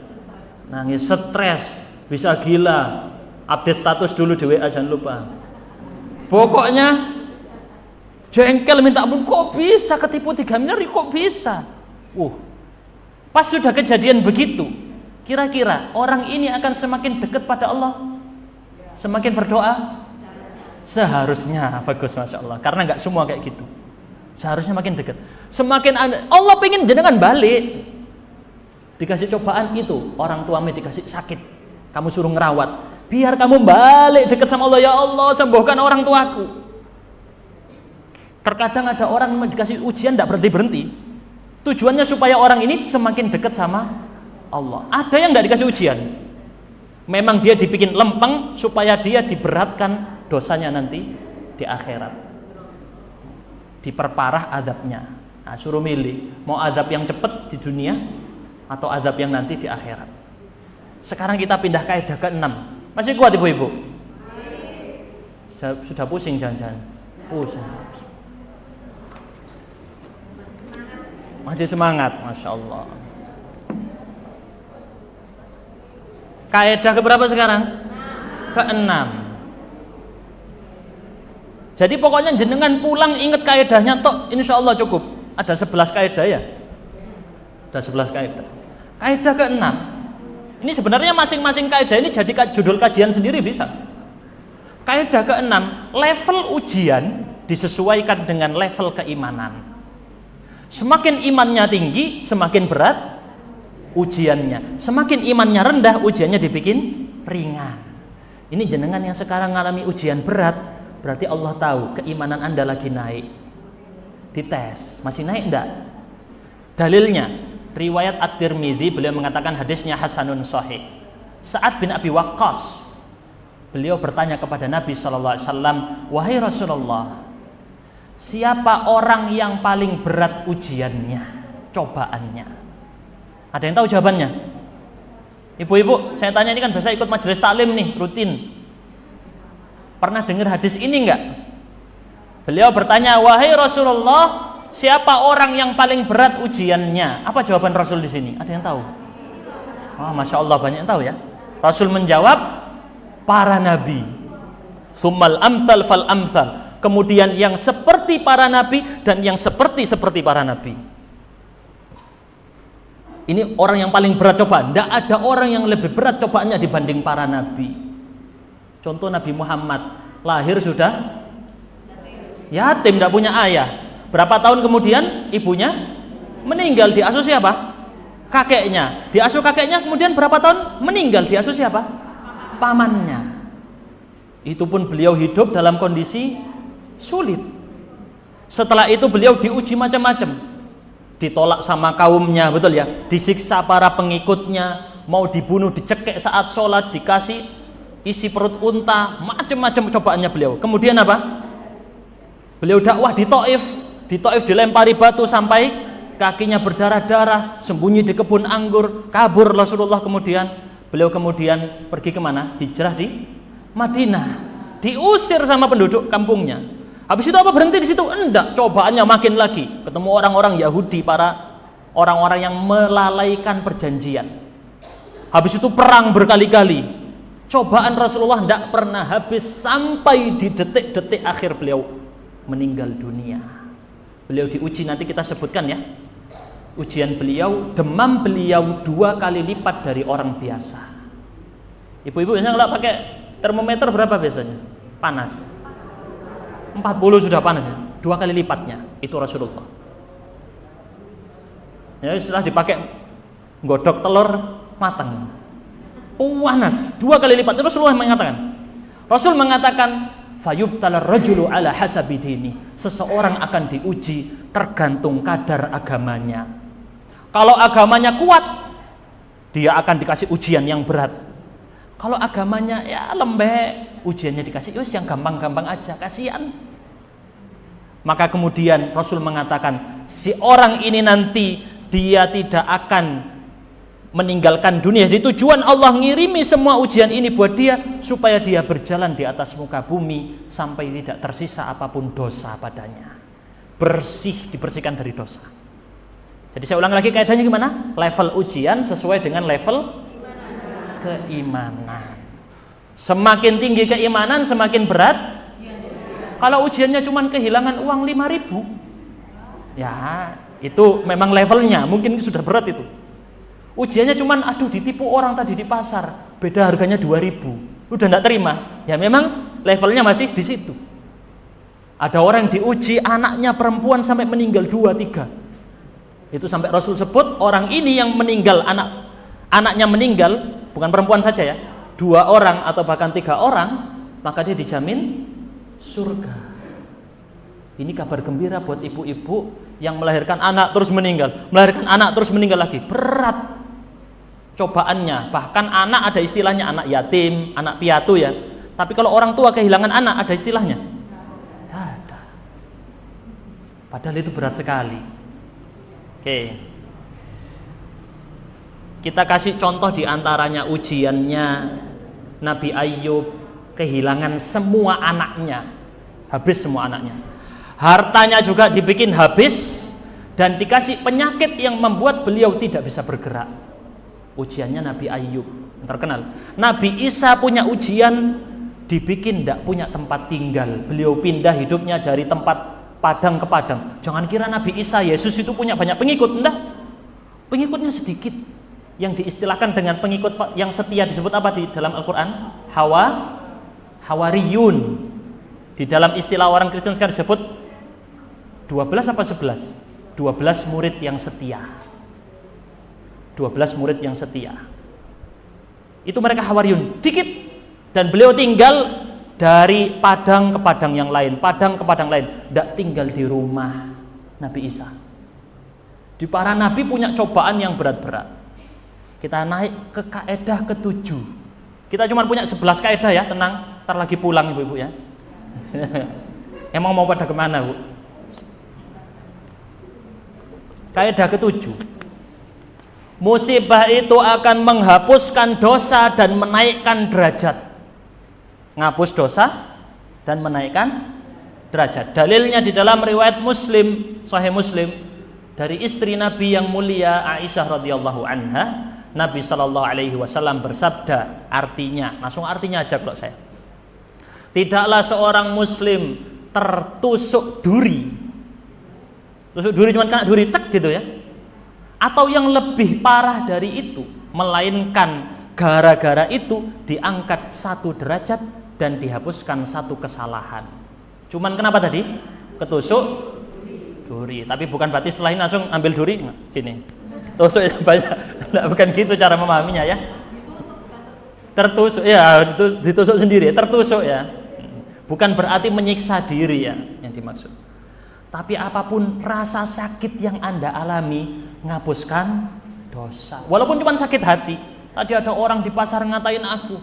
Nangis, stres, bisa gila. Update status dulu di WA jangan lupa. Pokoknya jengkel minta ampun, kok bisa ketipu 3 miliar, kok bisa? Pas sudah kejadian begitu, kira-kira orang ini akan semakin dekat pada Allah? Semakin berdoa? Seharusnya, bagus Masya Allah. Karena nggak semua kayak gitu. Seharusnya makin dekat. Semakin Allah pengen jenengan balik. Dikasih cobaan itu, orang tuamu dikasih sakit, kamu suruh ngerawat, biar kamu balik dekat sama Allah. Ya Allah, sembuhkan orang tuaku. Terkadang ada orang dikasih ujian tidak berhenti-berhenti. Tujuannya supaya orang ini semakin dekat sama Allah. Ada yang tidak dikasih ujian, Memang dia dibikin lempeng supaya dia diberatkan dosanya nanti di akhirat, diperparah adabnya. Nah, suruh milih, mau adab yang cepat di dunia atau adab yang nanti di akhirat. Sekarang kita pindah kaidah ke-6. Masih kuat ibu-ibu? Sudah pusing jangan-jangan? Pusing. Masih semangat, Masya Allah. Kaidah keberapa sekarang? Ke-6. Jadi pokoknya jenengan pulang ingat kaidahnya tok, insya Allah cukup. Ada 11 kaidah ya? Ada 11 kaidah. Kaidah ke-6. Ini sebenarnya masing-masing kaidah ini jadi judul kajian sendiri bisa. Kaidah ke-6, level ujian disesuaikan dengan level keimanan. Semakin imannya tinggi, semakin berat ujiannya. Semakin imannya rendah, ujiannya dibikin ringan. Ini jenengan yang sekarang mengalami ujian berat, berarti Allah tahu keimanan Anda lagi naik. Dites, masih naik enggak? Dalilnya, riwayat At-Tirmidzi, beliau mengatakan hadisnya hasanun sahih. Sa'ad bin Abi Waqqas, beliau bertanya kepada Nabi SAW, wahai Rasulullah, siapa orang yang paling berat ujiannya, cobaannya? Ada yang tahu jawabannya? Ibu-ibu, saya tanya, ini kan biasa ikut majelis taklim nih, rutin. Pernah dengar hadis ini enggak? Beliau bertanya, wahai Rasulullah, siapa orang yang paling berat ujiannya? Apa jawaban Rasul di sini? Ada yang tahu? Wah, Masya Allah, banyak yang tahu ya. Rasul menjawab, para nabi. Tsummal amsal fal amsal. Kemudian yang seperti para nabi dan yang seperti para nabi. Ini orang yang paling berat cobaan. Tidak ada orang yang lebih berat cobaannya dibanding para nabi. Contoh Nabi Muhammad, lahir sudah yatim, tidak punya ayah. Berapa tahun kemudian ibunya meninggal, diasuh siapa? Kakeknya. Diasuh kakeknya, kemudian berapa tahun meninggal, diasuh siapa? Pamannya. Itu pun beliau hidup dalam kondisi sulit. Setelah itu beliau diuji macam-macam. Ditolak sama kaumnya, betul ya? Disiksa para pengikutnya, mau dibunuh, dicekek saat sholat, dikasih isi perut unta, macam-macam cobaannya beliau. Kemudian apa? Beliau dakwah di Taif. Di Taif dilempari batu sampai kakinya berdarah-darah, sembunyi di kebun anggur, kabur Rasulullah. Kemudian beliau pergi kemana? Hijrah di Madinah. Diusir sama penduduk kampungnya. Habis itu apa, berhenti di situ? Enggak, cobaannya makin lagi. Ketemu orang-orang Yahudi, para orang-orang yang melalaikan perjanjian. Habis itu perang berkali-kali. Cobaan Rasulullah enggak pernah habis sampai di detik-detik akhir beliau meninggal dunia. Beliau diuji, nanti kita sebutkan ya. Ujian beliau, demam beliau 2 kali lipat dari orang biasa. Ibu-ibu biasanya kalau pakai termometer berapa biasanya? Panas. 40 sudah panas ya? 2 kali lipatnya itu Rasulullah. Ya, setelah dipakai godok telur matang, panas 2 kali lipat. Rasulullah mengatakan, fayubtalar rajulu ala hasabi dini. Seseorang akan diuji tergantung kadar agamanya. Kalau agamanya kuat, dia akan dikasih ujian yang berat. Kalau agamanya ya lembek, ujiannya dikasih yang gampang-gampang aja, kasihan. Maka kemudian Rasul mengatakan, si orang ini nanti dia tidak akan meninggalkan dunia. Jadi tujuan Allah ngirimi semua ujian ini buat dia, supaya dia berjalan di atas muka bumi sampai tidak tersisa apapun dosa padanya. Bersih, dibersihkan dari dosa. Jadi saya ulang lagi kaidahnya gimana? Level ujian sesuai dengan level keimanan. Semakin tinggi keimanan, semakin berat. Kalau ujiannya cuma kehilangan uang 5.000, ya itu memang levelnya, mungkin sudah berat itu. Ujiannya cuma ditipu orang tadi di pasar, beda harganya 2.000, udah tidak terima, ya memang levelnya masih di situ. Ada orang yang diuji anaknya perempuan sampai meninggal 2-3. Itu sampai Rasul sebut orang ini yang meninggal, anaknya meninggal, bukan perempuan saja ya, 2 orang atau bahkan 3 orang, maka dia dijamin surga. Ini kabar gembira buat ibu-ibu yang melahirkan anak terus meninggal, melahirkan anak terus meninggal lagi. Berat. cobaannya. Bahkan anak ada istilahnya, anak yatim, anak piatu ya. Tapi kalau orang tua kehilangan anak, ada istilahnya? Tidak ada. Padahal itu berat sekali. Oke. Kita kasih contoh di antaranya ujiannya Nabi Ayub, kehilangan semua anaknya. Habis semua anaknya. Hartanya juga dibikin habis dan dikasih penyakit yang membuat beliau tidak bisa bergerak. Ujiannya Nabi Ayub terkenal. Nabi Isa punya ujian, dibikin tidak punya tempat tinggal. Beliau pindah hidupnya dari tempat padang ke padang. Jangan kira Nabi Isa, Yesus itu punya banyak pengikut. Enggak, pengikutnya sedikit. Yang diistilahkan dengan pengikut yang setia disebut apa di dalam Al-Quran? Hawariyun. Di dalam istilah orang Kristen sekarang disebut 12 apa 11? 12 murid yang setia. 12 murid yang setia. Itu mereka Hawariyun, dikit. Dan beliau tinggal dari padang ke padang yang lain, padang ke padang lain. Tidak tinggal di rumah Nabi Isa. Di para nabi punya cobaan yang berat-berat. Kita naik ke kaidah ke-7. Kita cuma punya 11 kaidah ya, tenang. Ntar lagi pulang ibu-ibu ya. Emang mau pada kemana bu? Kaidah ke-7. Musibah itu akan menghapuskan dosa dan menaikkan derajat. Ngapus dosa dan menaikkan derajat. Dalilnya di dalam riwayat Muslim, Sahih Muslim, dari istri Nabi yang mulia Aisyah radhiyallahu anha, Nabi sallallahu alaihi wasallam bersabda, artinya, langsung artinya aja kalau saya. Tidaklah seorang muslim tertusuk duri. Tusuk duri cuma kena duri tek gitu ya. Atau yang lebih parah dari itu, melainkan gara-gara itu diangkat 1 derajat dan dihapuskan 1 kesalahan. Cuman kenapa tadi? Ketusuk duri. Tapi bukan berarti setelah ini langsung ambil duri, gini. Tusuk ya banyak. Nah, bukan gitu cara memahaminya ya. Tertusuk ya, ditusuk sendiri, tertusuk ya. Bukan berarti menyiksa diri ya yang dimaksud. Tapi apapun rasa sakit yang Anda alami, ngapuskan dosa. Walaupun cuma sakit hati. Tadi ada orang di pasar ngatain aku.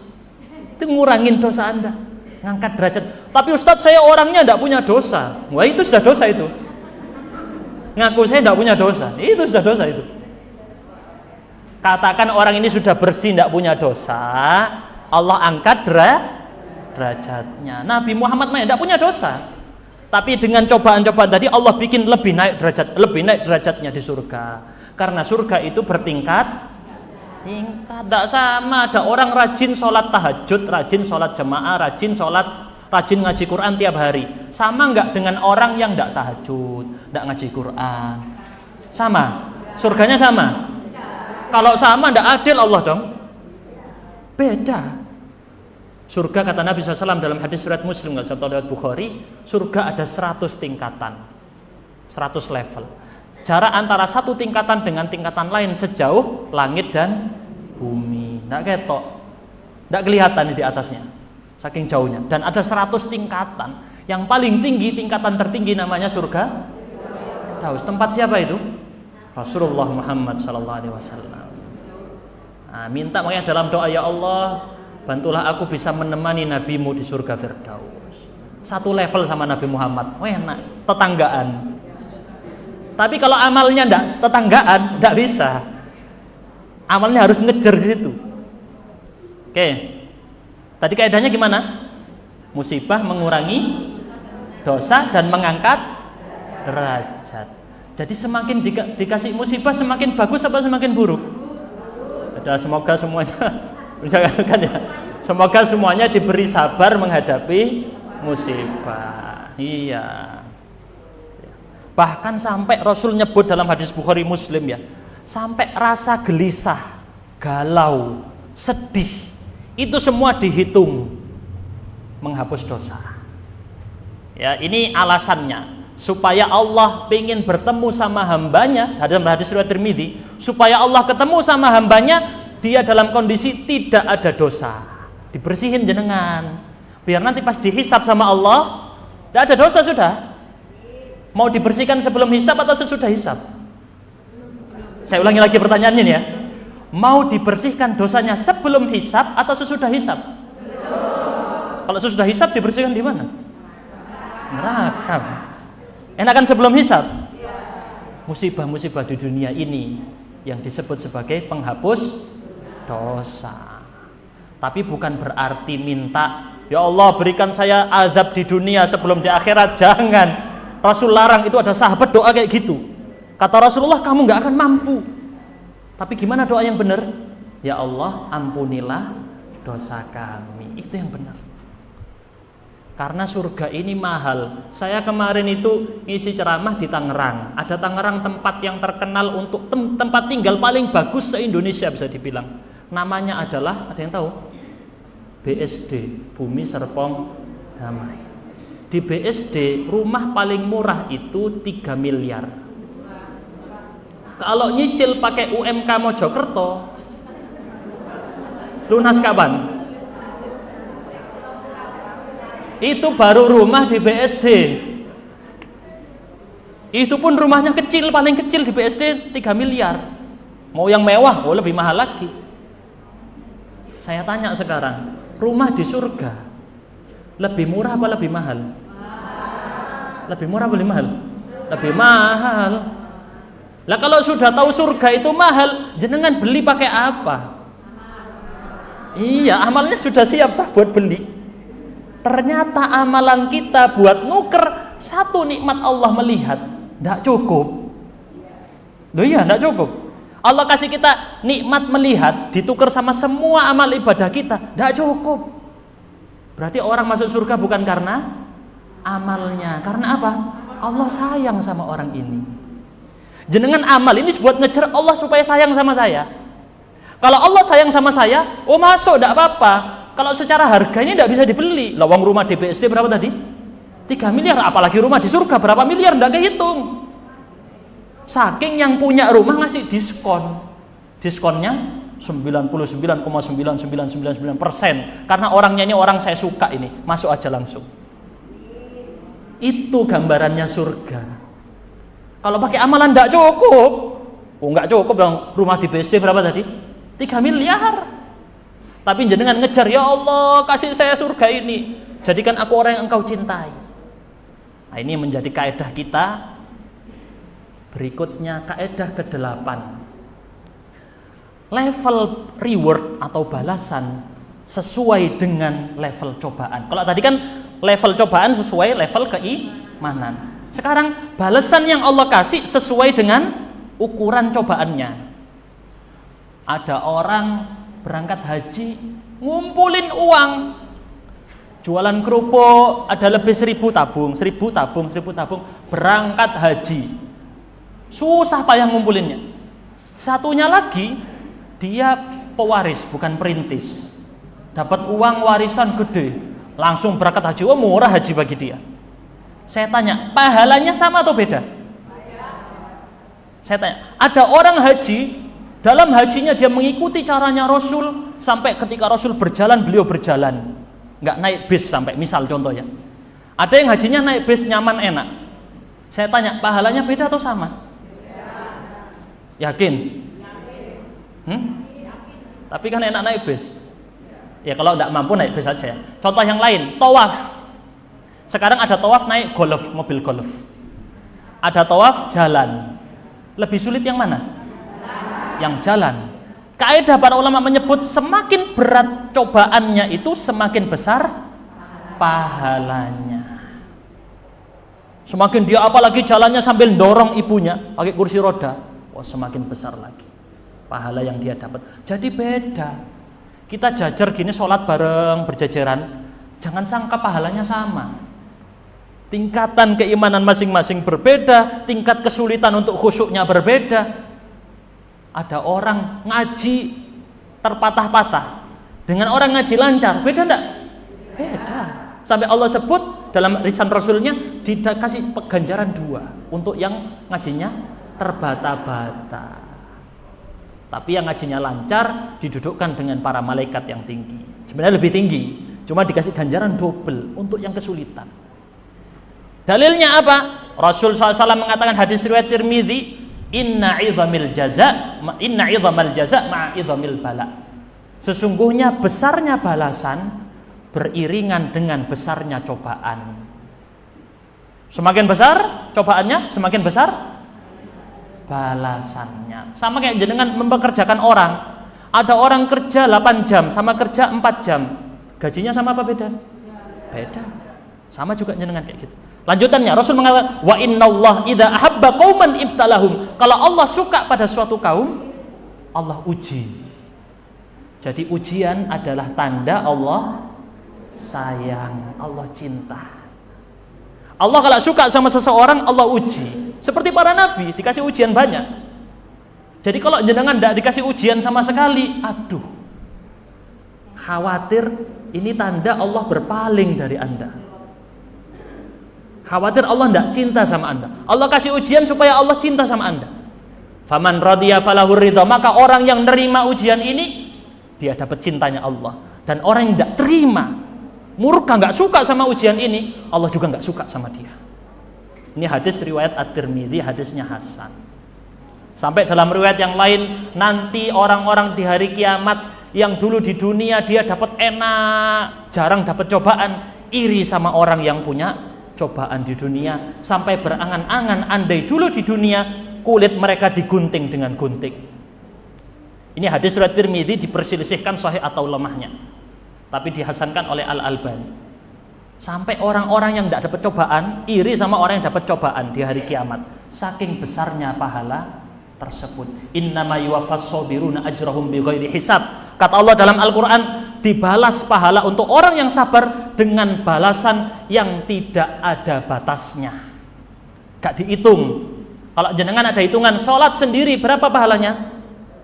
Itu ngurangin dosa Anda, ngangkat derajat. Tapi Ustadz, saya orangnya tidak punya dosa. Wah, itu sudah dosa itu. Ngaku saya tidak punya dosa, itu sudah dosa itu. Katakan orang ini sudah bersih, tidak punya dosa, Allah angkat derajatnya. Nabi Muhammad tidak punya dosa, tapi dengan cobaan-cobaan tadi Allah bikin lebih naik derajatnya di surga. Karena surga itu bertingkat. Tidak sama. Ada orang rajin sholat tahajud, rajin sholat jamaah, rajin ngaji Quran tiap hari. Sama nggak dengan orang yang tidak tahajud, tidak ngaji Quran? Sama. Surganya sama. Kalau sama tidak adil Allah dong. Beda. Surga kata Nabi SAW dalam hadis surat Muslim, nggak satu lewat Bukhari, surga ada 100 tingkatan, 100 level. Jarak antara satu tingkatan dengan tingkatan lain sejauh langit dan bumi. Nggak ketok, nggak kelihatan di atasnya, saking jauhnya. Dan ada 100 tingkatan. Yang paling tinggi, tingkatan tertinggi namanya surga. Tahu tempat siapa itu? Rasulullah Muhammad SAW. Nah, minta makanya dalam doa, ya Allah, bantulah aku bisa menemani nabimu di surga Firdaus. Satu level sama Nabi Muhammad. Oh enak, tetanggaan. Tapi kalau amalnya enggak tetanggaan, enggak bisa. Amalnya harus ngejar di situ. Oke. Tadi kaidahnya gimana? Musibah mengurangi dosa dan mengangkat derajat. Jadi semakin dikasih musibah semakin bagus apa semakin buruk? Semoga semuanya kan ya. Semoga semuanya diberi sabar menghadapi musibah. Iya. Bahkan sampai Rasul nyebut dalam hadis Bukhari Muslim ya, sampai rasa gelisah, galau, sedih, itu semua dihitung menghapus dosa. Ya, ini alasannya supaya Allah ingin bertemu sama hambanya. Dalam hadis riwayat Tirmidzi, supaya Allah ketemu sama hambanya, dia dalam kondisi tidak ada dosa, dibersihin jenengan, biar nanti pas dihisab sama Allah tidak ada dosa sudah. Mau dibersihkan sebelum hisab atau sesudah hisab? Saya ulangi lagi pertanyaannya ya. mau dibersihkan dosanya sebelum hisab atau sesudah hisab? Kalau sesudah hisab dibersihkan di mana? Neraka. Enakan sebelum hisab? Musibah-musibah di dunia ini yang disebut sebagai penghapus dosa. Tapi bukan berarti minta, ya Allah berikan saya azab di dunia sebelum di akhirat. Jangan. Rasul larang itu, ada sahabat doa kayak gitu. Kata Rasulullah, kamu nggak akan mampu. Tapi gimana doa yang benar? Ya Allah, ampunilah dosa kami. Itu yang benar. Karena surga ini mahal. Saya kemarin itu ngisi ceramah di Tangerang. Ada Tangerang tempat yang terkenal untuk tempat tinggal paling bagus se-Indonesia bisa dibilang. Namanya adalah, ada yang tahu? BSD, Bumi Serpong Damai. Di BSD rumah paling murah itu 3 miliar. Kalau nyicil pakai UMK Mojokerto, lunas kapan? Itu baru rumah di BSD. Itu pun rumahnya kecil, paling kecil di BSD 3 miliar. Mau yang mewah, oh lebih mahal lagi. Saya tanya sekarang, rumah di surga lebih murah apa lebih mahal? Lebih murah apa lebih mahal? Lebih mahal. Lah kalau sudah tahu surga itu mahal, jenengan beli pakai apa? Iya, amalnya sudah siap tak buat beli. Ternyata amalan kita buat nuker satu nikmat Allah melihat, tidak cukup. Loh iya, tidak cukup. Allah kasih kita nikmat melihat, ditukar sama semua amal ibadah kita, tidak cukup. Berarti orang masuk surga bukan karena amalnya. Karena apa? Allah sayang sama orang ini. Jenengan amal ini buat ngejar Allah supaya sayang sama saya. Kalau Allah sayang sama saya, oh masuk, tidak apa-apa. Kalau secara harganya tidak bisa dibeli. Lawang rumah di BSD berapa tadi? 3 miliar, apalagi rumah di surga berapa miliar, tidak kehitung. Saking yang punya rumah ngasih diskon. Diskonnya 99,9999%. Karena orangnya ini orang saya suka ini, masuk aja langsung. Itu gambarannya surga. Kalau pakai amalan tidak cukup. Oh nggak cukup dong, rumah di BSD berapa tadi? 3 miliar. Tapi jenengan ngejar, ya Allah kasih saya surga ini, jadikan aku orang yang engkau cintai. Nah ini menjadi kaedah kita. Berikutnya kaedah ke-8, level reward atau balasan sesuai dengan level cobaan. Kalau tadi kan level cobaan sesuai level keimanan. Sekarang balasan yang Allah kasih sesuai dengan ukuran cobaannya. Ada orang berangkat haji, ngumpulin uang, jualan kerupuk, ada lebih 1000 tabung, 1000 tabung, 1000 tabung, berangkat haji, susah payah ngumpulinnya. Satunya lagi, dia pewaris, bukan perintis, dapat uang warisan gede, langsung berangkat haji, oh murah haji bagi dia. Saya tanya, pahalanya sama atau beda? Saya tanya, ada orang haji, dalam hajinya dia mengikuti caranya Rasul, sampai ketika Rasul berjalan, beliau berjalan, nggak naik bis sampai, misal contoh ya. Ada yang hajinya naik bis nyaman enak. Saya tanya, pahalanya beda atau sama? Yakin? Tapi kan enak naik bis. Ya kalau nggak mampu naik bis aja ya. Contoh yang lain, tawaf. Sekarang ada tawaf naik golf, mobil golf. Ada tawaf jalan. Lebih sulit yang mana? Yang jalan. Kaidah para ulama menyebut semakin berat cobaannya itu semakin besar pahalanya. Semakin dia apalagi jalannya sambil dorong ibunya pakai kursi roda, oh semakin besar lagi pahala yang dia dapat. Jadi beda. Kita jajar gini sholat bareng berjajaran, jangan sangka pahalanya sama. Tingkatan keimanan masing-masing berbeda, tingkat kesulitan untuk khusyuknya berbeda. Ada orang ngaji terpatah-patah dengan orang ngaji lancar, beda enggak? Beda. Sampai Allah sebut dalam risan Rasulnya dikasih ganjaran 2 untuk yang ngajinya terbata-bata. Tapi yang ngajinya lancar didudukkan dengan para malaikat yang tinggi. Sebenarnya lebih tinggi, cuma dikasih ganjaran double untuk yang kesulitan. Dalilnya apa? Rasul SAW mengatakan, hadis riwayat Tirmidzi, Inna 'idhamil jaza ma'a 'idhamil bala. Sesungguhnya besarnya balasan beriringan dengan besarnya cobaan. Semakin besar cobaannya, semakin besar balasannya. Sama kayak jenengan mempekerjakan orang. Ada orang kerja 8 jam sama kerja 4 jam. Gajinya sama apa beda? Beda. Sama juga jenengan kayak gitu. Lanjutannya Rasul mengatakan, wa innallaha idza ahabba qauman ibtalahum. Kalau Allah suka pada suatu kaum, Allah uji. Jadi ujian adalah tanda Allah sayang, Allah cinta. Allah kalau suka sama seseorang, Allah uji. Seperti para nabi dikasih ujian banyak. Jadi kalau jenengan tidak dikasih ujian sama sekali, aduh, khawatir ini tanda Allah berpaling dari Anda. Khawatir Allah tidak cinta sama Anda. Allah kasih ujian supaya Allah cinta sama Anda. Faman radiya falahur ridha. Maka orang yang nerima ujian ini, dia dapat cintanya Allah. Dan orang yang tidak terima, murka, nggak suka sama ujian ini, Allah juga nggak suka sama dia. Ini hadis riwayat At-Tirmidzi, hadisnya hasan. Sampai dalam riwayat yang lain, nanti orang-orang di hari kiamat yang dulu di dunia dia dapat enak, jarang dapat cobaan, iri sama orang yang punya cobaan di dunia, sampai berangan-angan andai dulu di dunia kulit mereka digunting dengan gunting. Ini hadis riwayat Tirmidzi, diperselisihkan sahih atau lemahnya, tapi dihasankan oleh Al-Albani. Sampai orang-orang yang tidak dapat cobaan iri sama orang yang dapat cobaan di hari kiamat, saking besarnya pahala tersebut. Innama yuwaffas sabiruna ajrahum bighairi hisab. Kata Allah dalam Al-Quran, dibalas pahala untuk orang yang sabar dengan balasan yang tidak ada batasnya, gak dihitung. Kalau jenengan ada hitungan, sholat sendiri berapa pahalanya?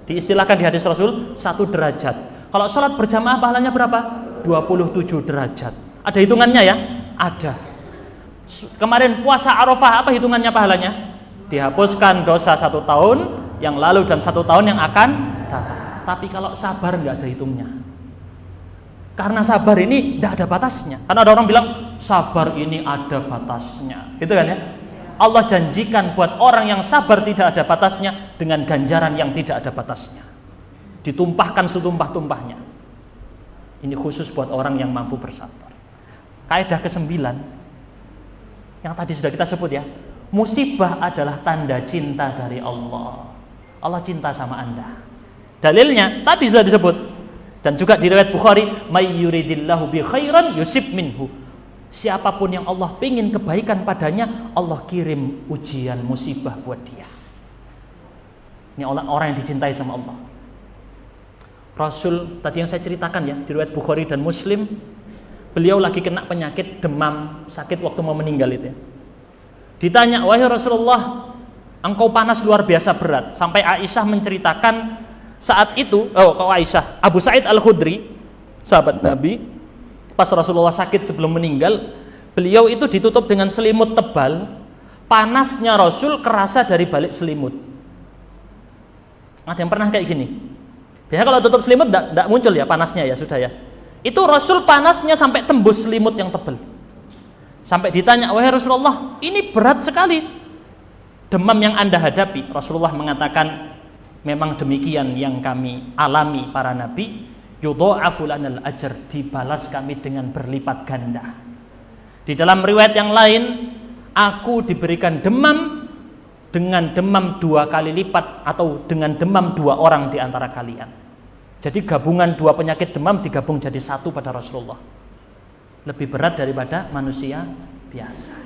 Diistilahkan di hadis Rasul 1 derajat. Kalau sholat berjamaah pahalanya berapa? 27 derajat. Ada hitungannya ya? Ada. Kemarin puasa Arafah, apa hitungannya pahalanya? Dihapuskan dosa 1 tahun yang lalu dan 1 tahun yang akan datang. Tapi kalau sabar nggak ada hitungnya. Karena sabar ini nggak ada batasnya. Karena ada orang bilang sabar ini ada batasnya, gitu kan ya? Allah janjikan buat orang yang sabar tidak ada batasnya dengan ganjaran yang tidak ada batasnya. Ditumpahkan setumpah-tumpahnya. Ini khusus buat orang yang mampu bersabar. Kaidah ke-9 yang tadi sudah kita sebut ya. Musibah adalah tanda cinta dari Allah. Allah cinta sama Anda. Dalilnya tadi sudah disebut, dan juga di riwayat Bukhari, may yuridillahu bi khairan yusib minhu. Siapapun yang Allah ingin kebaikan padanya, Allah kirim ujian musibah buat dia. Ini orang yang dicintai sama Allah. Rasul tadi yang saya ceritakan ya, di riwayat Bukhari dan Muslim, beliau lagi kena penyakit demam, sakit waktu mau meninggal itu ya. Ditanya, wahai Rasulullah, engkau panas luar biasa berat. Sampai Aisyah menceritakan saat itu, Aisyah, Abu Sa'id Al-Khudri, sahabat Nabi, pas Rasulullah sakit sebelum meninggal, beliau itu ditutup dengan selimut tebal. Panasnya Rasul kerasa dari balik selimut. Ada yang pernah kayak gini? Biasanya kalau tutup selimut tidak muncul ya panasnya ya, sudah ya. Itu Rasul panasnya sampai tembus selimut yang tebal. Sampai ditanya, wahai Rasulullah, ini berat sekali demam yang Anda hadapi. Rasulullah mengatakan, memang demikian yang kami alami para nabi. Yudha'afu lanal ajr, dibalas kami dengan berlipat ganda. Di dalam riwayat yang lain, aku diberikan demam dengan demam 2 kali lipat, atau dengan demam 2 orang di antara kalian. Jadi gabungan 2 penyakit demam digabung jadi 1 pada Rasulullah. Lebih berat daripada manusia biasa.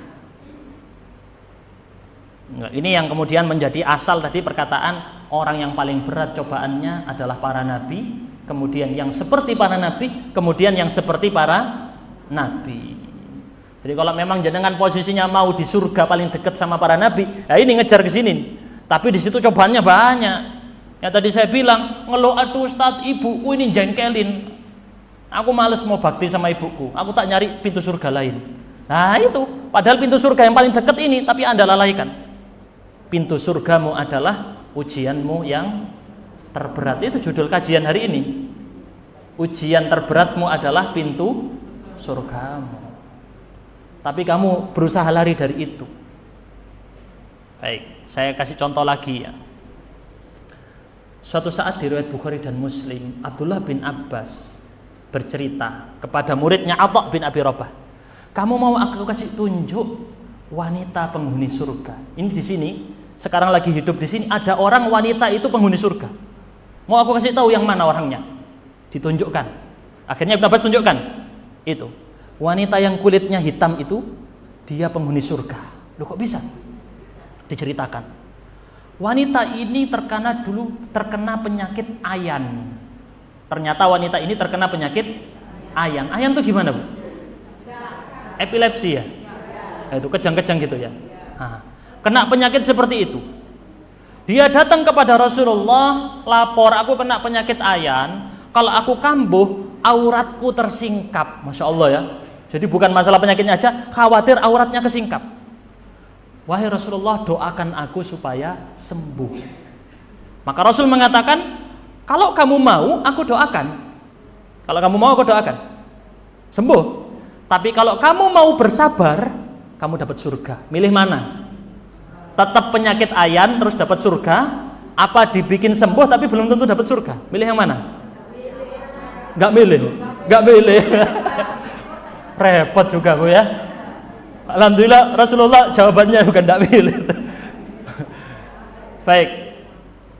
Ini yang kemudian menjadi asal tadi perkataan orang yang paling berat cobaannya adalah para nabi, kemudian yang seperti para nabi, kemudian yang seperti para nabi. Jadi kalau memang jenengan posisinya mau di surga paling dekat sama para nabi, ya ini ngejar ke sini. Tapi di situ cobaannya banyak. Ya tadi saya bilang, ngeluh, aduh Ustaz, ibuku ini jengkelin. Aku males mau bakti sama ibuku, aku tak nyari pintu surga lain. Nah itu, padahal pintu surga yang paling dekat ini, tapi Anda lalaikan. Pintu surgamu adalah ujianmu yang terberat. Itu judul kajian hari ini. Ujian terberatmu adalah pintu surgamu. Tapi kamu berusaha lari dari itu. Baik, saya kasih contoh lagi ya. Suatu saat di riwayat Bukhari dan Muslim, Abdullah bin Abbas bercerita kepada muridnya Atha bin Abi Rabah, kamu mau aku kasih tunjuk wanita penghuni surga? Ini di sini, sekarang lagi hidup di sini, ada orang wanita itu penghuni surga. Mau aku kasih tahu yang mana orangnya? Ditunjukkan. Akhirnya Ibn Abbas tunjukkan. Itu. Wanita yang kulitnya hitam itu, dia penghuni surga. Loh kok bisa? Diceritakan. Wanita ini terkena penyakit ayan. Ternyata wanita ini terkena penyakit ayan. Ayan itu gimana, Bu? Epilepsi ya? Itu kejang-kejang gitu ya. Kena penyakit seperti itu. Dia datang kepada Rasulullah, lapor, aku kena penyakit ayan. Kalau aku kambuh, auratku tersingkap. Masya Allah ya. Jadi bukan masalah penyakitnya aja, khawatir auratnya kesingkap. Wahai Rasulullah, doakan aku supaya sembuh. Maka Rasul mengatakan, kalau kamu mau, aku doakan. Kalau kamu mau, aku doakan. Sembuh. Tapi kalau kamu mau bersabar, kamu dapat surga. Milih mana? Tetap penyakit ayan terus dapat surga, apa dibikin sembuh tapi belum tentu dapat surga? Milih yang mana? Gak milih. Repot juga, Bu ya. Alhamdulillah Rasulullah jawabannya bukan gak milih. Baik.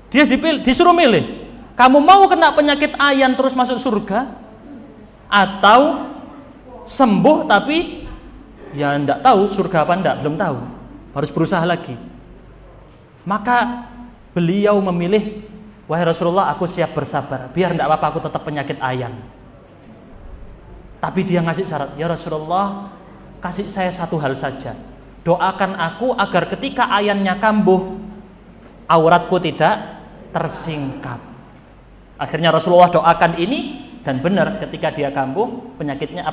Dia disuruh milih. Kamu mau kena penyakit ayan terus masuk surga, atau sembuh tapi ya enggak tahu surga apa enggak, belum tahu, harus berusaha lagi. Maka beliau memilih, wahai Rasulullah, aku siap bersabar, biar enggak apa-apa aku tetap penyakit ayan. Tapi dia ngasih syarat, ya Rasulullah, kasih saya satu hal saja, doakan aku agar ketika ayannya kambuh, auratku tidak tersingkap. Akhirnya Rasulullah doakan ini, dan benar ketika dia kambuh, penyakitnya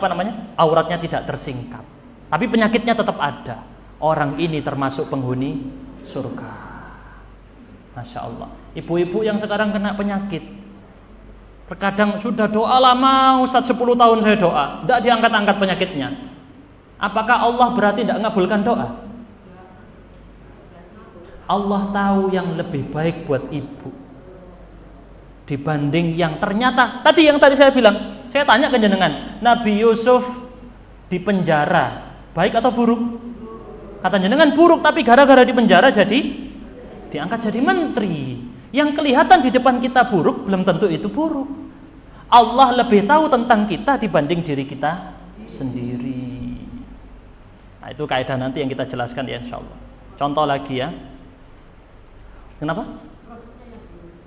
auratnya tidak tersingkap. Tapi penyakitnya tetap ada. Orang ini termasuk penghuni surga. Masya Allah. Ibu-ibu yang sekarang kena penyakit, terkadang sudah doa lama, Ustaz 10 tahun saya doa, tidak diangkat-angkat penyakitnya. Apakah Allah berarti tidak mengabulkan doa? Allah tahu yang lebih baik buat ibu dibanding yang ternyata tadi saya bilang. Saya tanya ke jenengan, Nabi Yusuf di penjara baik atau buruk? Kata jenengan buruk, tapi gara-gara di penjara jadi diangkat jadi menteri. Yang kelihatan di depan kita buruk belum tentu itu buruk. Allah lebih tahu tentang kita dibanding diri kita sendiri. Nah, itu kaidah nanti yang kita jelaskan ya insyaallah. Contoh lagi ya. Kenapa?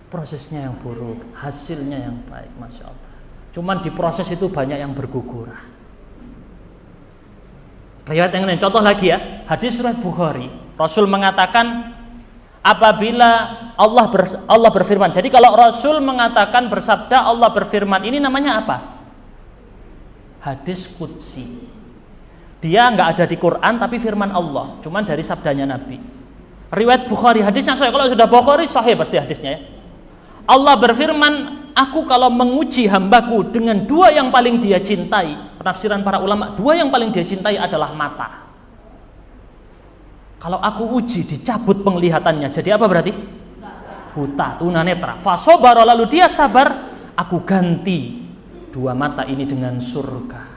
Prosesnya yang buruk, hasilnya yang baik, Masya Allah. Cuman di proses itu banyak yang berguguran. Riwayat yang lain, contoh lagi ya, hadis riwayat Bukhari, Rasul mengatakan apabila Allah berfirman. Jadi kalau Rasul mengatakan bersabda, Allah berfirman, ini namanya apa? Hadis qudsi. Dia nggak ada di Quran tapi firman Allah, cuman dari sabdanya Nabi. Riwayat Bukhari, hadisnya sahih. Kalau sudah Bukhari sahih pasti hadisnya ya. Allah berfirman, aku kalau menguji hambaku dengan dua yang paling dia cintai, penafsiran para ulama, dua yang paling dia cintai adalah mata. Kalau aku uji dicabut penglihatannya, jadi apa berarti? Buta, tunanetra. Fasobara, lalu dia sabar, aku ganti dua mata ini dengan surga.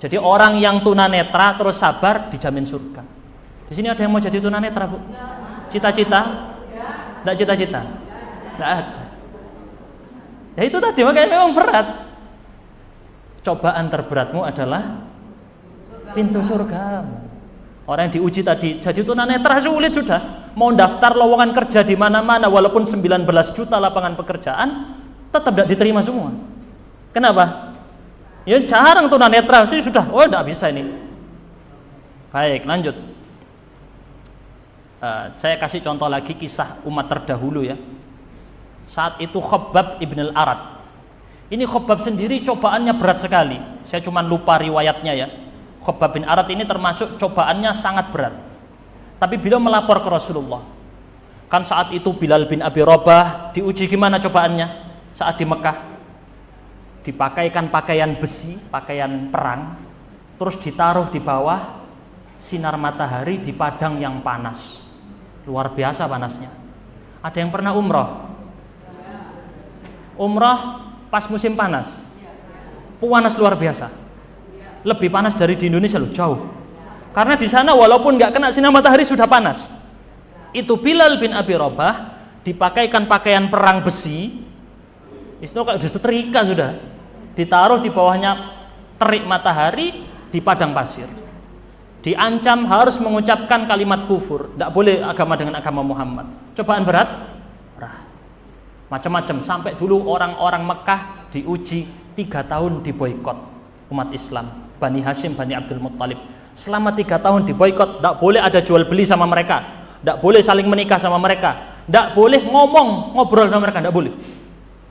Jadi orang yang tunanetra terus sabar dijamin surga. Di sini ada yang mau jadi tunanetra, Bu? Cita-cita? Tidak cita-cita? Tidak ada. Ya itu tadi, makanya memang berat. Cobaan terberatmu adalah pintu surgamu. Orang yang diuji tadi jadi tunanetra sulit sudah. Mau daftar lowongan kerja di mana-mana, walaupun 19 juta lapangan pekerjaan, tetap tidak diterima semua. Kenapa? Ya jarang tunanetra sih sudah. Oh tidak bisa ini. Baik, lanjut. Saya kasih contoh lagi kisah umat terdahulu ya. Saat itu Khabbab ibn al-Arad. Ini Khabbab sendiri cobaannya berat sekali. Saya cuma lupa riwayatnya ya. Khabbab bin Arad ini termasuk cobaannya sangat berat. Tapi beliau melapor ke Rasulullah. Kan saat itu Bilal bin Abi Rabah diuji gimana cobaannya saat di Mekah. Dipakaikan pakaian besi, pakaian perang, terus ditaruh di bawah sinar matahari di padang yang panas. Luar biasa panasnya. Ada yang pernah umroh? Umroh pas musim panas. Panas luar biasa. Lebih panas dari di Indonesia loh, jauh. Karena di sana walaupun nggak kena sinar matahari sudah panas. Itu Bilal bin Abi Rabah dipakaikan pakaian perang besi. Itu kayak udah setrika sudah. Ditaruh di bawahnya terik matahari di padang pasir. Diancam harus mengucapkan kalimat kufur, tidak boleh agama dengan agama Muhammad. Cobaan berat, macam-macam. Sampai dulu orang-orang Mekah diuji 3 tahun diboikot umat Islam, Bani Hashim, Bani Abdul Muttalib. Selama 3 tahun diboikot, tidak boleh ada jual beli sama mereka, tidak boleh saling menikah sama mereka, tidak boleh ngobrol sama mereka, tidak boleh.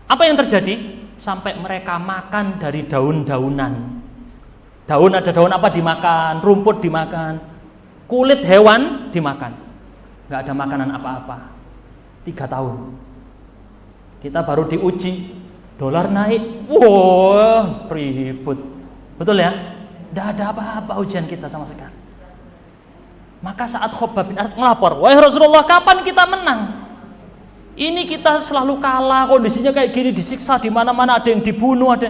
Apa yang terjadi? Sampai mereka makan dari daun-daunan. Daun, ada daun apa dimakan, rumput dimakan, kulit hewan dimakan. Nggak ada makanan apa-apa. 3 tahun. Kita baru diuji, dolar naik, wah ribut. Betul ya? Nggak ada apa-apa ujian kita sama sekali. Maka saat Khabbab bin Arat ngelapor, wahai Rasulullah, kapan kita menang? Ini kita selalu kalah, kondisinya kayak gini, disiksa di mana-mana, ada yang dibunuh, ada.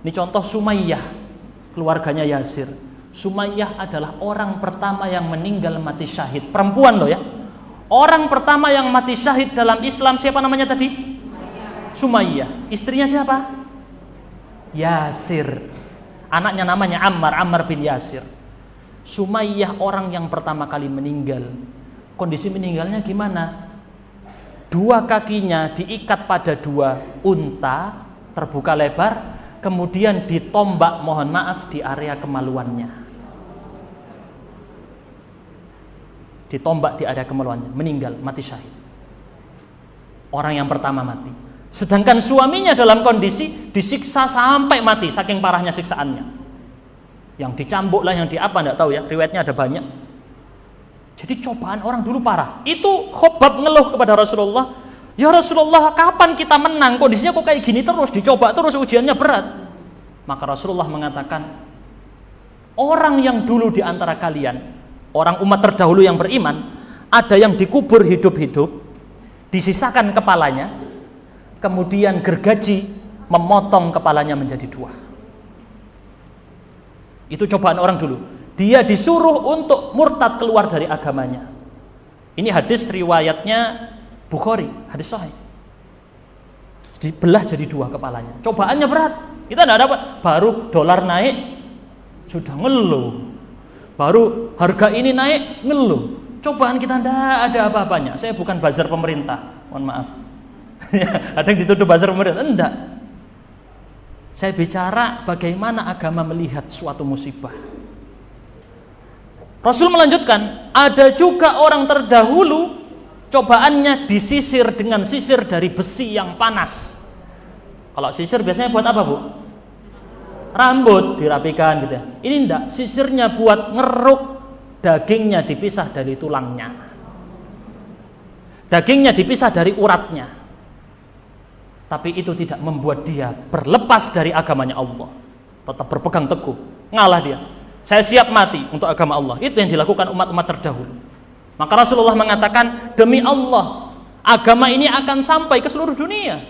Ini contoh Sumayyah, keluarganya Yasir. Sumayyah adalah orang pertama yang meninggal mati syahid, perempuan loh ya. Orang pertama yang mati syahid dalam Islam siapa namanya tadi? Sumayyah. Istrinya siapa? Yasir. Anaknya namanya Ammar bin Yasir. Sumayyah orang yang pertama kali meninggal. Kondisi meninggalnya gimana? 2 kakinya diikat pada 2 unta terbuka lebar, kemudian ditombak, mohon maaf, di area kemaluannya. Ditombak di area kemaluannya, meninggal, mati syahid. Orang yang pertama mati. Sedangkan suaminya dalam kondisi disiksa sampai mati, saking parahnya siksaannya. Yang dicambuk lah, yang diapa, enggak tahu ya, riwayatnya ada banyak. Jadi cobaan orang dulu parah. Itu Khabbab ngeluh kepada Rasulullah, ya Rasulullah, kapan kita menang? Kondisinya kok kayak gini terus, dicoba terus, ujiannya berat. Maka Rasulullah mengatakan, orang yang dulu di antara kalian, orang umat terdahulu yang beriman, ada yang dikubur hidup-hidup, disisakan kepalanya, kemudian gergaji memotong kepalanya menjadi 2. Itu cobaan orang dulu. Dia disuruh untuk murtad, keluar dari agamanya. Ini hadis riwayatnya Bukhari, hadis sahih. Dibelah jadi 2 kepalanya. Cobaannya berat. Kita tidak dapat. Baru dolar naik sudah ngeluh. Baru harga ini naik ngeluh. Cobaan kita tidak ada apa-apanya. Saya bukan bazar pemerintah, mohon maaf. Ada yang dituduh bazar pemerintah? Enggak. Saya bicara bagaimana agama melihat suatu musibah. Rasul melanjutkan, ada juga orang terdahulu cobaannya disisir dengan sisir dari besi yang panas. Kalau sisir biasanya buat apa, Bu? Rambut dirapikan gitu ya. Ini enggak, sisirnya buat ngeruk dagingnya dipisah dari tulangnya. Dagingnya dipisah dari uratnya. Tapi itu tidak membuat dia berlepas dari agamanya Allah. Tetap berpegang teguh, ngalah dia. Saya siap mati untuk agama Allah. Itu yang dilakukan umat-umat terdahulu. Maka Rasulullah mengatakan, demi Allah, agama ini akan sampai ke seluruh dunia.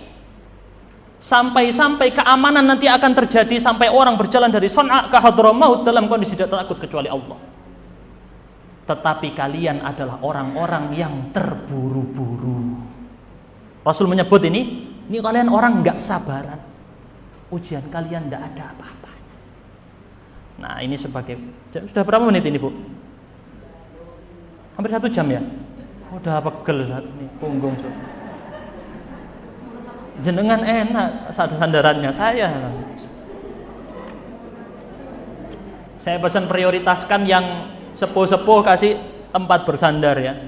Sampai keamanan nanti akan terjadi, sampai orang berjalan dari Son'a ke Hadramaut dalam kondisi tidak takut kecuali Allah. Tetapi kalian adalah orang-orang yang terburu-buru. Rasul menyebut ini kalian orang nggak sabaran. Ujian kalian nggak ada apa-apa. Nah ini sebagai, sudah berapa menit ini Bu? Hampir 1 jam ya? Udah pegel saat ini, punggung. Jenengan enak sandarannya, saya pesan prioritaskan yang sepuh-sepuh, kasih tempat bersandar ya.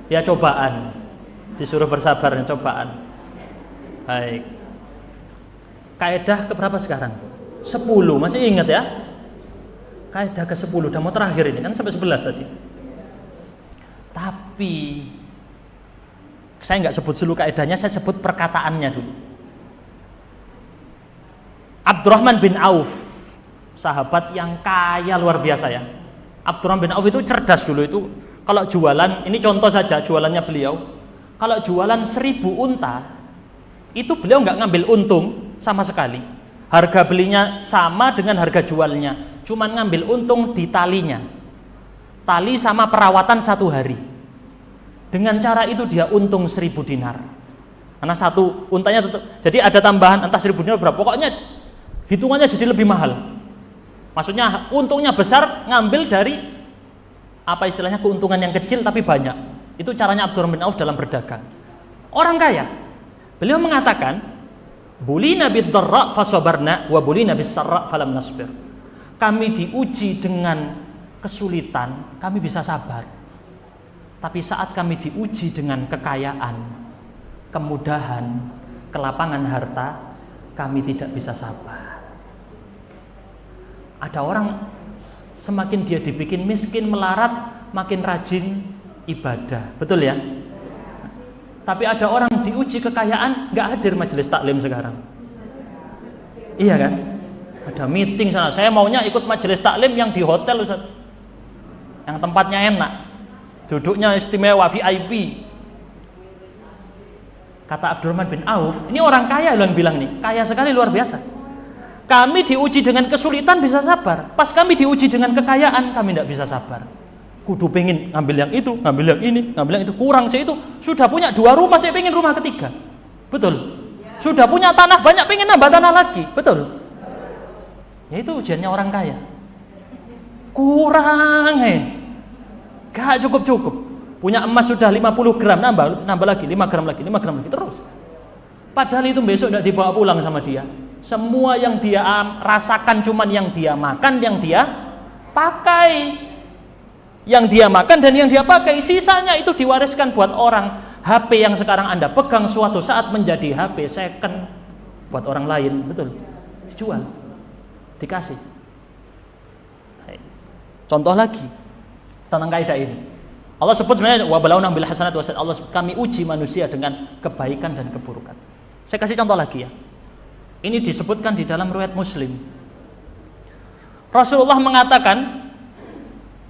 Ya cobaan, disuruh bersabar, cobaan. Baik. Kaidah keberapa sekarang? 10, masih ingat ya? Kaidah ke-10, udah mau terakhir ini, kan sampai 11 tadi. Tapi saya nggak sebut dulu kaidahnya, saya sebut perkataannya dulu. Abdurrahman bin Auf sahabat yang kaya luar biasa ya. Abdurrahman bin Auf itu cerdas dulu itu. Kalau jualan, ini contoh saja jualannya beliau. Kalau jualan 1000 unta, itu beliau nggak ngambil untung sama sekali. Harga belinya sama dengan harga jualnya, cuman ngambil untung di talinya. Tali sama perawatan 1 hari. Dengan cara itu dia untung 1000 dinar. Karena satu untanya tetap, jadi ada tambahan entah 1000 dinar berapa. Pokoknya hitungannya jadi lebih mahal. Maksudnya untungnya besar, ngambil dari apa istilahnya keuntungan yang kecil tapi banyak. Itu caranya Abdurrahman bin Auf dalam berdagang. Orang kaya. Beliau mengatakan, "Bulina bid-dharra fasabarna wa bulina bis-sarra falam nasbir." Kami diuji dengan kesulitan, kami bisa sabar. Tapi saat kami diuji dengan kekayaan, kemudahan, kelapangan harta, kami tidak bisa sabar. Ada orang semakin dia dibikin miskin melarat, makin rajin ibadah, betul ya? Tapi ada orang diuji kekayaan, nggak hadir majelis taklim sekarang. Iya kan? Ada meeting sana, saya maunya ikut majelis taklim yang di hotel Ustaz, yang tempatnya enak, duduknya istimewa VIP. Kata Abdurrahman bin Auf, ini orang kaya yang bilang nih, kaya sekali luar biasa. Kami diuji dengan kesulitan bisa sabar, pas kami diuji dengan kekayaan kami tidak bisa sabar. Kudu pengen ngambil yang itu, ngambil yang ini, ngambil yang itu, kurang saya itu. Sudah punya 2 rumah, saya pengen rumah ketiga, betul. Sudah punya tanah banyak, pengen nambah tanah lagi, betul. Ya itu ujiannya orang kaya. Kurang gak cukup-cukup. Punya emas sudah 50 gram, nambah lagi, 5 gram lagi, 5 gram lagi, terus. Padahal itu besok tidak dibawa pulang sama dia. Semua yang dia rasakan cuman yang dia makan, yang dia pakai. Yang dia makan dan yang dia pakai, sisanya itu diwariskan buat orang. HP yang sekarang Anda pegang suatu saat menjadi HP second buat orang lain, betul. Dijual, dikasih. Contoh lagi tentang kaidah ini. Allah sebut sebenarnya wa balauna bil hasanat wa Allah, kami uji manusia dengan kebaikan dan keburukan. Saya kasih contoh lagi ya. Ini disebutkan di dalam riwayat Muslim. Rasulullah mengatakan,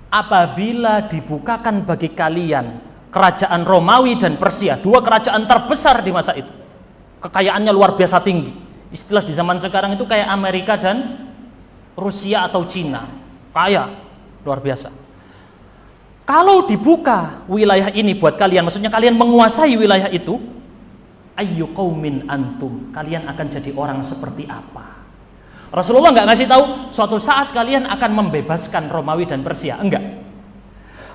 apabila dibukakan bagi kalian kerajaan Romawi dan Persia, 2 kerajaan terbesar di masa itu, kekayaannya luar biasa tinggi. Istilah di zaman sekarang itu kayak Amerika dan Rusia atau Cina, kaya luar biasa. Kalau dibuka wilayah ini buat kalian, maksudnya kalian menguasai wilayah itu, ayyu qaumin antum, kalian akan jadi orang seperti apa? Rasulullah nggak ngasih tahu suatu saat kalian akan membebaskan Romawi dan Persia, enggak.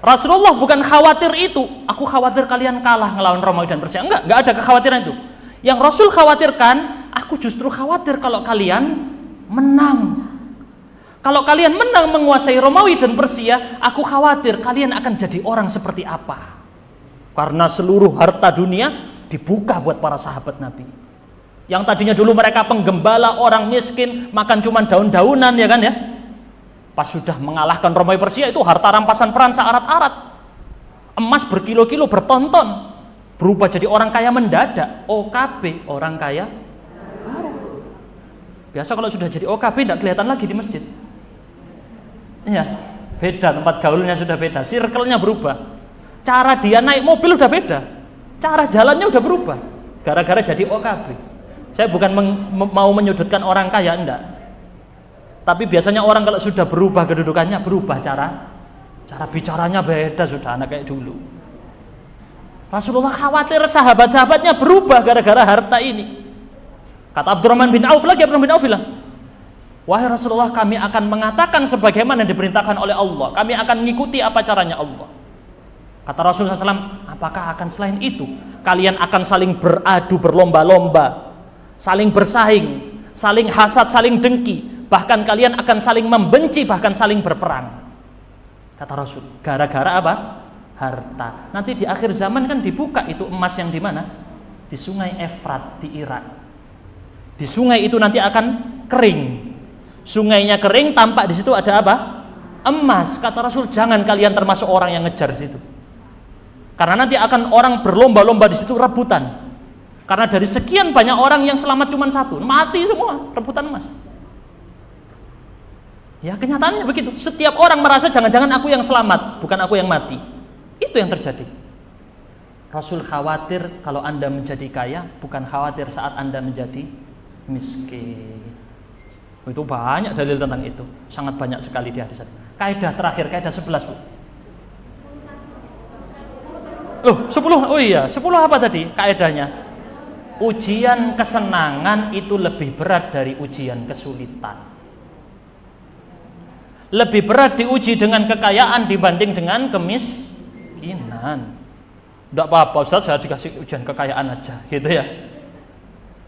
Rasulullah bukan khawatir itu, aku khawatir kalian kalah ngelawan Romawi dan Persia, enggak ada kekhawatiran itu. Yang Rasul khawatirkan, aku justru khawatir kalau kalian menang. Kalau kalian menang menguasai Romawi dan Persia, aku khawatir kalian akan jadi orang seperti apa? Karena seluruh harta dunia dibuka buat para sahabat Nabi. Yang tadinya dulu mereka penggembala, orang miskin, makan cuma daun-daunan ya kan ya. Pas sudah mengalahkan Romawi Persia, itu harta rampasan perang searat-arat. Emas berkilo-kilo, bertonton, berubah jadi orang kaya mendadak. OKB, orang kaya baru. Biasa kalau sudah jadi OKB tidak kelihatan lagi di masjid. Iya, beda, tempat gaulnya sudah beda, circle-nya berubah. Cara dia naik mobil udah beda. Cara jalannya udah berubah gara-gara jadi OKB. Saya bukan mau menyudutkan orang kaya, enggak. Tapi biasanya orang kalau sudah berubah kedudukannya, berubah cara bicaranya beda sudah, anak kayak dulu. Rasulullah khawatir sahabat-sahabatnya berubah gara-gara harta ini. Kata Abdurrahman bin Auf lagi, Abdurrahman bin Auf bilang, wahai Rasulullah, kami akan mengatakan sebagaimana yang diperintahkan oleh Allah. Kami akan mengikuti apa caranya Allah. Kata Rasulullah SAW, apakah akan selain itu kalian akan saling beradu, berlomba-lomba, saling bersaing, saling hasad, saling dengki, bahkan kalian akan saling membenci, bahkan saling berperang. Kata Rasul, gara-gara apa? Harta. Nanti di akhir zaman kan dibuka itu emas yang di mana? Di sungai Efrat di Irak. Di sungai itu nanti akan kering. Sungainya kering, tampak di situ ada apa? Emas. Kata Rasul, jangan kalian termasuk orang yang ngejar situ. Karena nanti akan orang berlomba-lomba di situ rebutan. Karena dari sekian banyak orang yang selamat cuma 1, mati semua rebutan emas. Ya kenyataannya begitu. Setiap orang merasa jangan-jangan aku yang selamat, bukan aku yang mati. Itu yang terjadi. Rasul khawatir kalau Anda menjadi kaya, bukan khawatir saat Anda menjadi miskin. Itu banyak dalil tentang itu. Sangat banyak sekali di hadis. Kaidah terakhir, kaidah 11, Bu. Loh, 10. Oh iya, 10 apa tadi kaidahnya? Ujian kesenangan itu lebih berat dari ujian kesulitan. Lebih berat diuji dengan kekayaan dibanding dengan kemiskinan. Tidak apa-apa Ustaz, saya dikasih ujian kekayaan aja, gitu ya.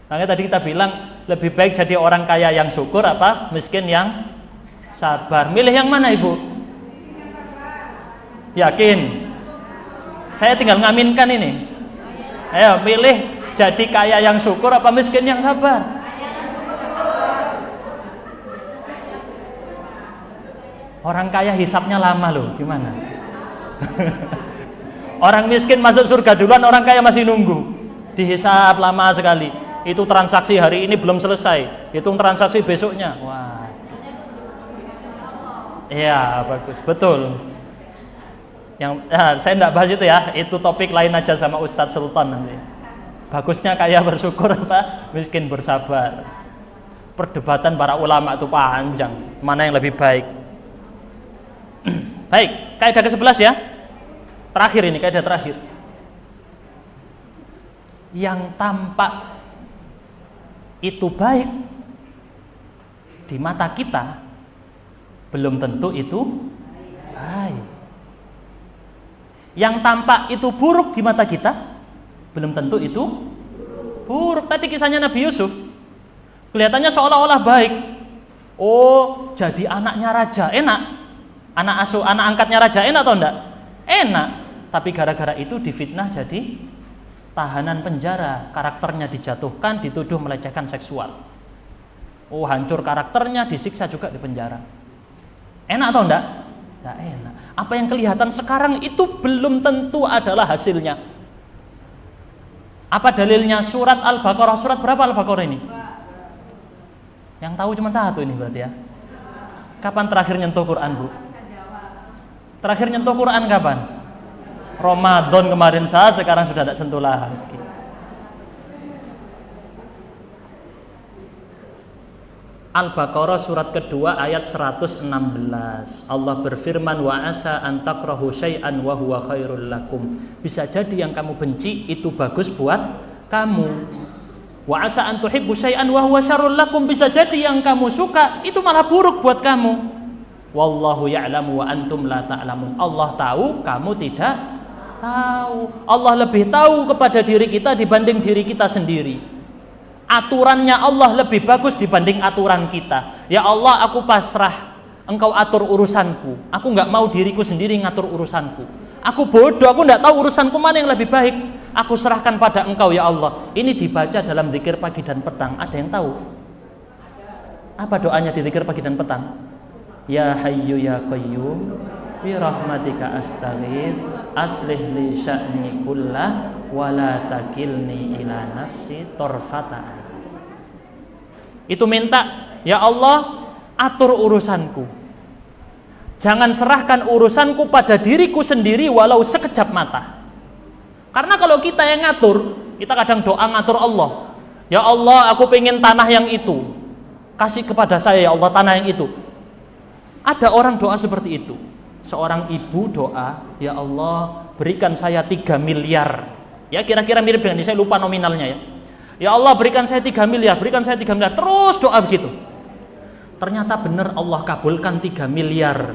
Makanya tadi kita bilang lebih baik jadi orang kaya yang syukur apa miskin yang sabar. Milih yang mana Ibu? Yakin? Saya tinggal ngaminkan ini. Ayo pilih jadi kaya yang syukur apa miskin yang sabar? Orang kaya hisapnya lama loh, gimana? Orang miskin masuk surga duluan, orang kaya masih nunggu. Dihisap lama sekali. Itu transaksi hari ini belum selesai, hitung transaksi besoknya. Wah. Iya, bagus, betul. Saya tidak bahas itu ya, itu topik lain aja sama Ustadz Sultan nanti. Bagusnya kaya bersyukur apa? Miskin bersabar. Perdebatan para ulama itu panjang, mana yang lebih baik. Baik, kaidah ke-11 ya. Terakhir ini, kaidah terakhir. Yang tampak itu baik di mata kita belum tentu itu baik. Yang tampak itu buruk di mata kita belum tentu itu buruk. Tadi kisahnya Nabi Yusuf, kelihatannya seolah-olah baik. Oh, jadi anaknya raja, enak. Anak asuh, anak angkatnya raja enak atau enggak? Enak. Tapi gara-gara itu difitnah jadi tahanan penjara, karakternya dijatuhkan, dituduh melecehkan seksual. Oh, hancur karakternya, disiksa juga di penjara. Enak atau enggak? Enggak enak. Apa yang kelihatan sekarang itu belum tentu adalah hasilnya. Apa dalilnya? Surat Al-Baqarah. Surat berapa Al-Baqarah ini? Yang tahu cuma satu ini berarti ya. Kapan terakhir nyentuh Quran, Bu? Terakhir nyentuh Quran kapan? Ramadan kemarin saat, sekarang sudah tidak sentuh lagi. Al-Baqarah surat kedua ayat 116. Allah berfirman, wa asa an takrahu syai'an wa huwa khairul lakum. Bisa jadi yang kamu benci itu bagus buat kamu. Wa asa an tuhibbu syai'an wa huwa syarrul lakum. Bisa jadi yang kamu suka itu malah buruk buat kamu. Wallahu ya'lamu wa antum la ta'lamun. Allah tahu, kamu tidak tahu. Allah lebih tahu kepada diri kita dibanding diri kita sendiri. Aturannya Allah lebih bagus dibanding aturan kita. Ya Allah, aku pasrah, Engkau atur urusanku. Aku nggak mau diriku sendiri ngatur urusanku. Aku bodoh, aku nggak tahu urusanku mana yang lebih baik. Aku serahkan pada Engkau ya Allah. Ini dibaca dalam zikir pagi dan petang. Ada yang tahu? Apa doanya di zikir pagi dan petang? Ya Hayyu ya Qayyum bi rahmatika astaghits aslih li sya'ni kullah wa la takilni ila nafsi tarfata. Itu minta, ya Allah, atur urusanku. Jangan serahkan urusanku pada diriku sendiri walau sekejap mata. Karena kalau kita yang ngatur, kita kadang doa ngatur Allah. Ya Allah, aku pengen tanah yang itu. Kasih kepada saya ya Allah tanah yang itu. Ada orang doa seperti itu. Seorang ibu doa, ya Allah berikan saya 3 miliar. Ya kira-kira mirip dengan ini, saya lupa nominalnya ya. Ya Allah berikan saya 3 miliar, berikan saya 3 miliar. Terus doa begitu. Ternyata benar Allah kabulkan 3 miliar.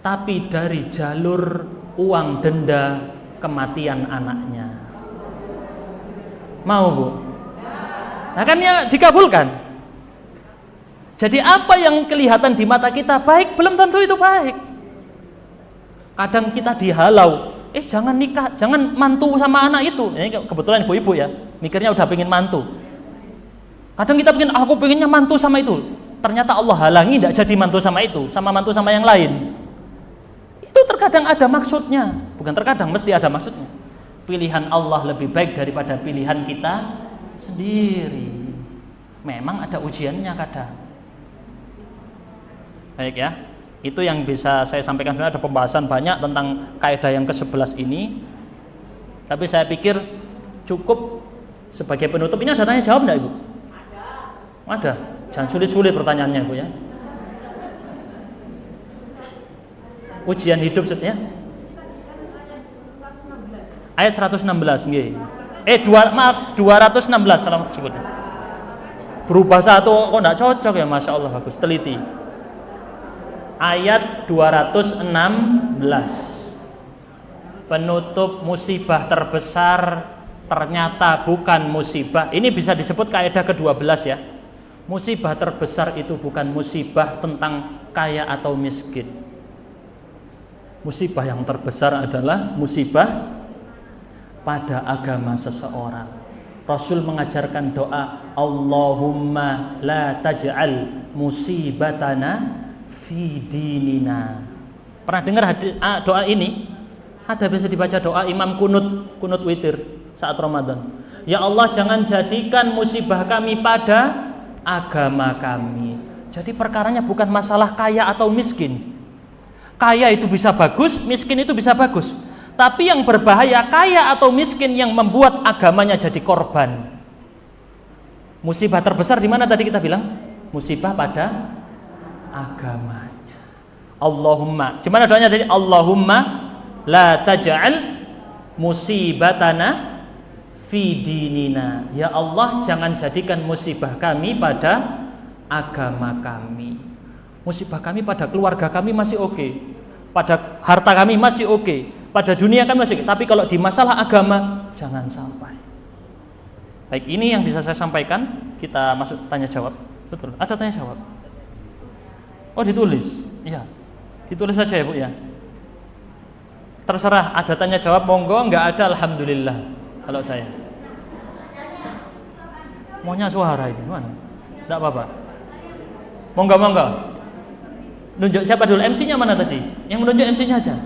Tapi dari jalur uang denda kematian anaknya. Mau Bu? Nah kan ya dikabulkan. Jadi apa yang kelihatan di mata kita baik, belum tentu itu baik. Kadang kita dihalau, jangan nikah, jangan mantu sama anak itu. Ini kebetulan ibu-ibu ya, mikirnya udah pengen mantu. Kadang kita pengen, aku pengennya mantu sama itu. Ternyata Allah halangi, tidak jadi mantu sama itu, sama mantu sama yang lain. Itu terkadang ada maksudnya, bukan terkadang, mesti ada maksudnya. Pilihan Allah lebih baik daripada pilihan kita sendiri. Memang ada ujiannya kadang. Baik ya. Itu yang bisa saya sampaikan. Sebenarnya ada pembahasan banyak tentang kaidah yang ke-11 ini. Tapi saya pikir cukup sebagai penutup. Ini ada tanya jawab enggak, Ibu? Ada. Jangan sulit-sulit pertanyaannya, Bu ya. Ujian hidup ya. Ayat 116 nggih. 216 salah sebutnya. Berubah satu kok enggak cocok ya, Masya Allah, bagus, teliti. Ayat 216. Penutup musibah terbesar ternyata bukan musibah. Ini bisa disebut kaidah ke-12 ya. Musibah terbesar itu bukan musibah tentang kaya atau miskin. Musibah yang terbesar adalah musibah pada agama seseorang. Rasul mengajarkan doa, Allahumma la taj'al musibatana fi dinina. Pernah dengar doa ini? Ada, bisa dibaca doa Imam kunut witir saat Ramadan. Ya Allah, jangan jadikan musibah kami pada agama kami. Jadi perkaranya bukan masalah kaya atau miskin. Kaya itu bisa bagus, miskin itu bisa bagus. Tapi yang berbahaya kaya atau miskin yang membuat agamanya jadi korban. Musibah terbesar di mana tadi kita bilang? Musibah pada agamanya. Allahumma, gimana doanya tadi? Allahumma la taj'al musibatana fi dinina. Ya Allah, jangan jadikan musibah kami pada agama kami. Musibah kami pada keluarga kami masih oke, pada harta kami masih oke, pada dunia kami masih oke. Tapi kalau di masalah agama, jangan sampai. Baik, ini yang bisa saya sampaikan. Kita masuk tanya jawab. Betul, ada tanya jawab. Oh, ditulis. Iya, ditulis saja ya Bu ya. Terserah, ada tanya jawab monggo, enggak ada alhamdulillah. Kalau saya maunya suara itu mana? Enggak apa-apa. Monggo. Nunjuk siapa dulu? MC-nya mana tadi? Yang menunjuk MC-nya aja.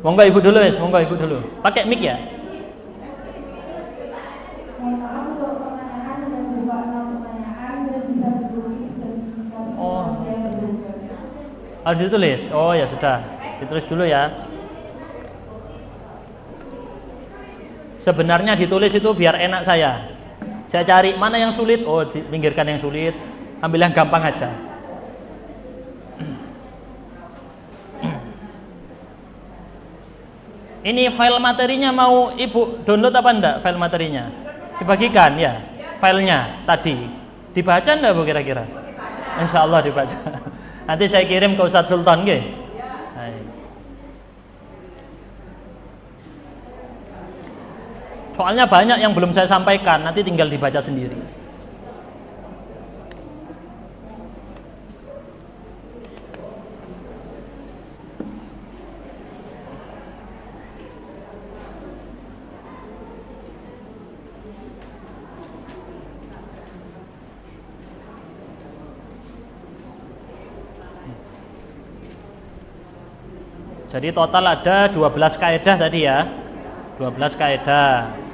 Monggo Ibu dulu ya, monggo Ibu dulu. Pakai mic ya. Oh. Harus ditulis. Oh ya sudah. Ditulis dulu ya. Sebenarnya ditulis itu biar enak saya. Saya cari mana yang sulit, oh pinggirkan yang sulit, ambil yang gampang aja. Ini file materinya mau Ibu download apa enggak file materinya? Dibagikan ya, filenya tadi. Dibaca enggak Bu kira-kira? Insya Allah dibaca. Nanti saya kirim ke Ustadz Sultan nggih. Soalnya banyak yang belum saya sampaikan, nanti tinggal dibaca sendiri. Jadi total ada 12 kaidah tadi ya. 12 kaidah.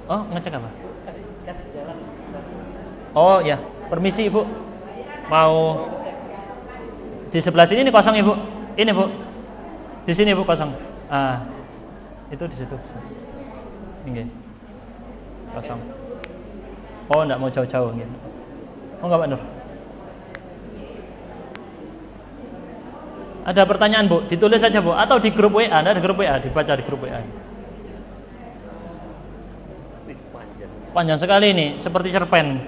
Oh, ngecek apa? Kasih jalan. Oh ya, permisi Ibu. Mau di sebelah sini ini kosong Ibu. Ini Bu. Di sini Bu kosong. Ah. Itu di situ. Ini. Kosong. Oh, enggak mau jauh-jauh gitu. Oh, enggak Pak Nur. Ada pertanyaan Bu, ditulis saja Bu, atau di grup WA, ada grup WA, dibaca di grup WA. Panjang sekali ini, seperti cerpen.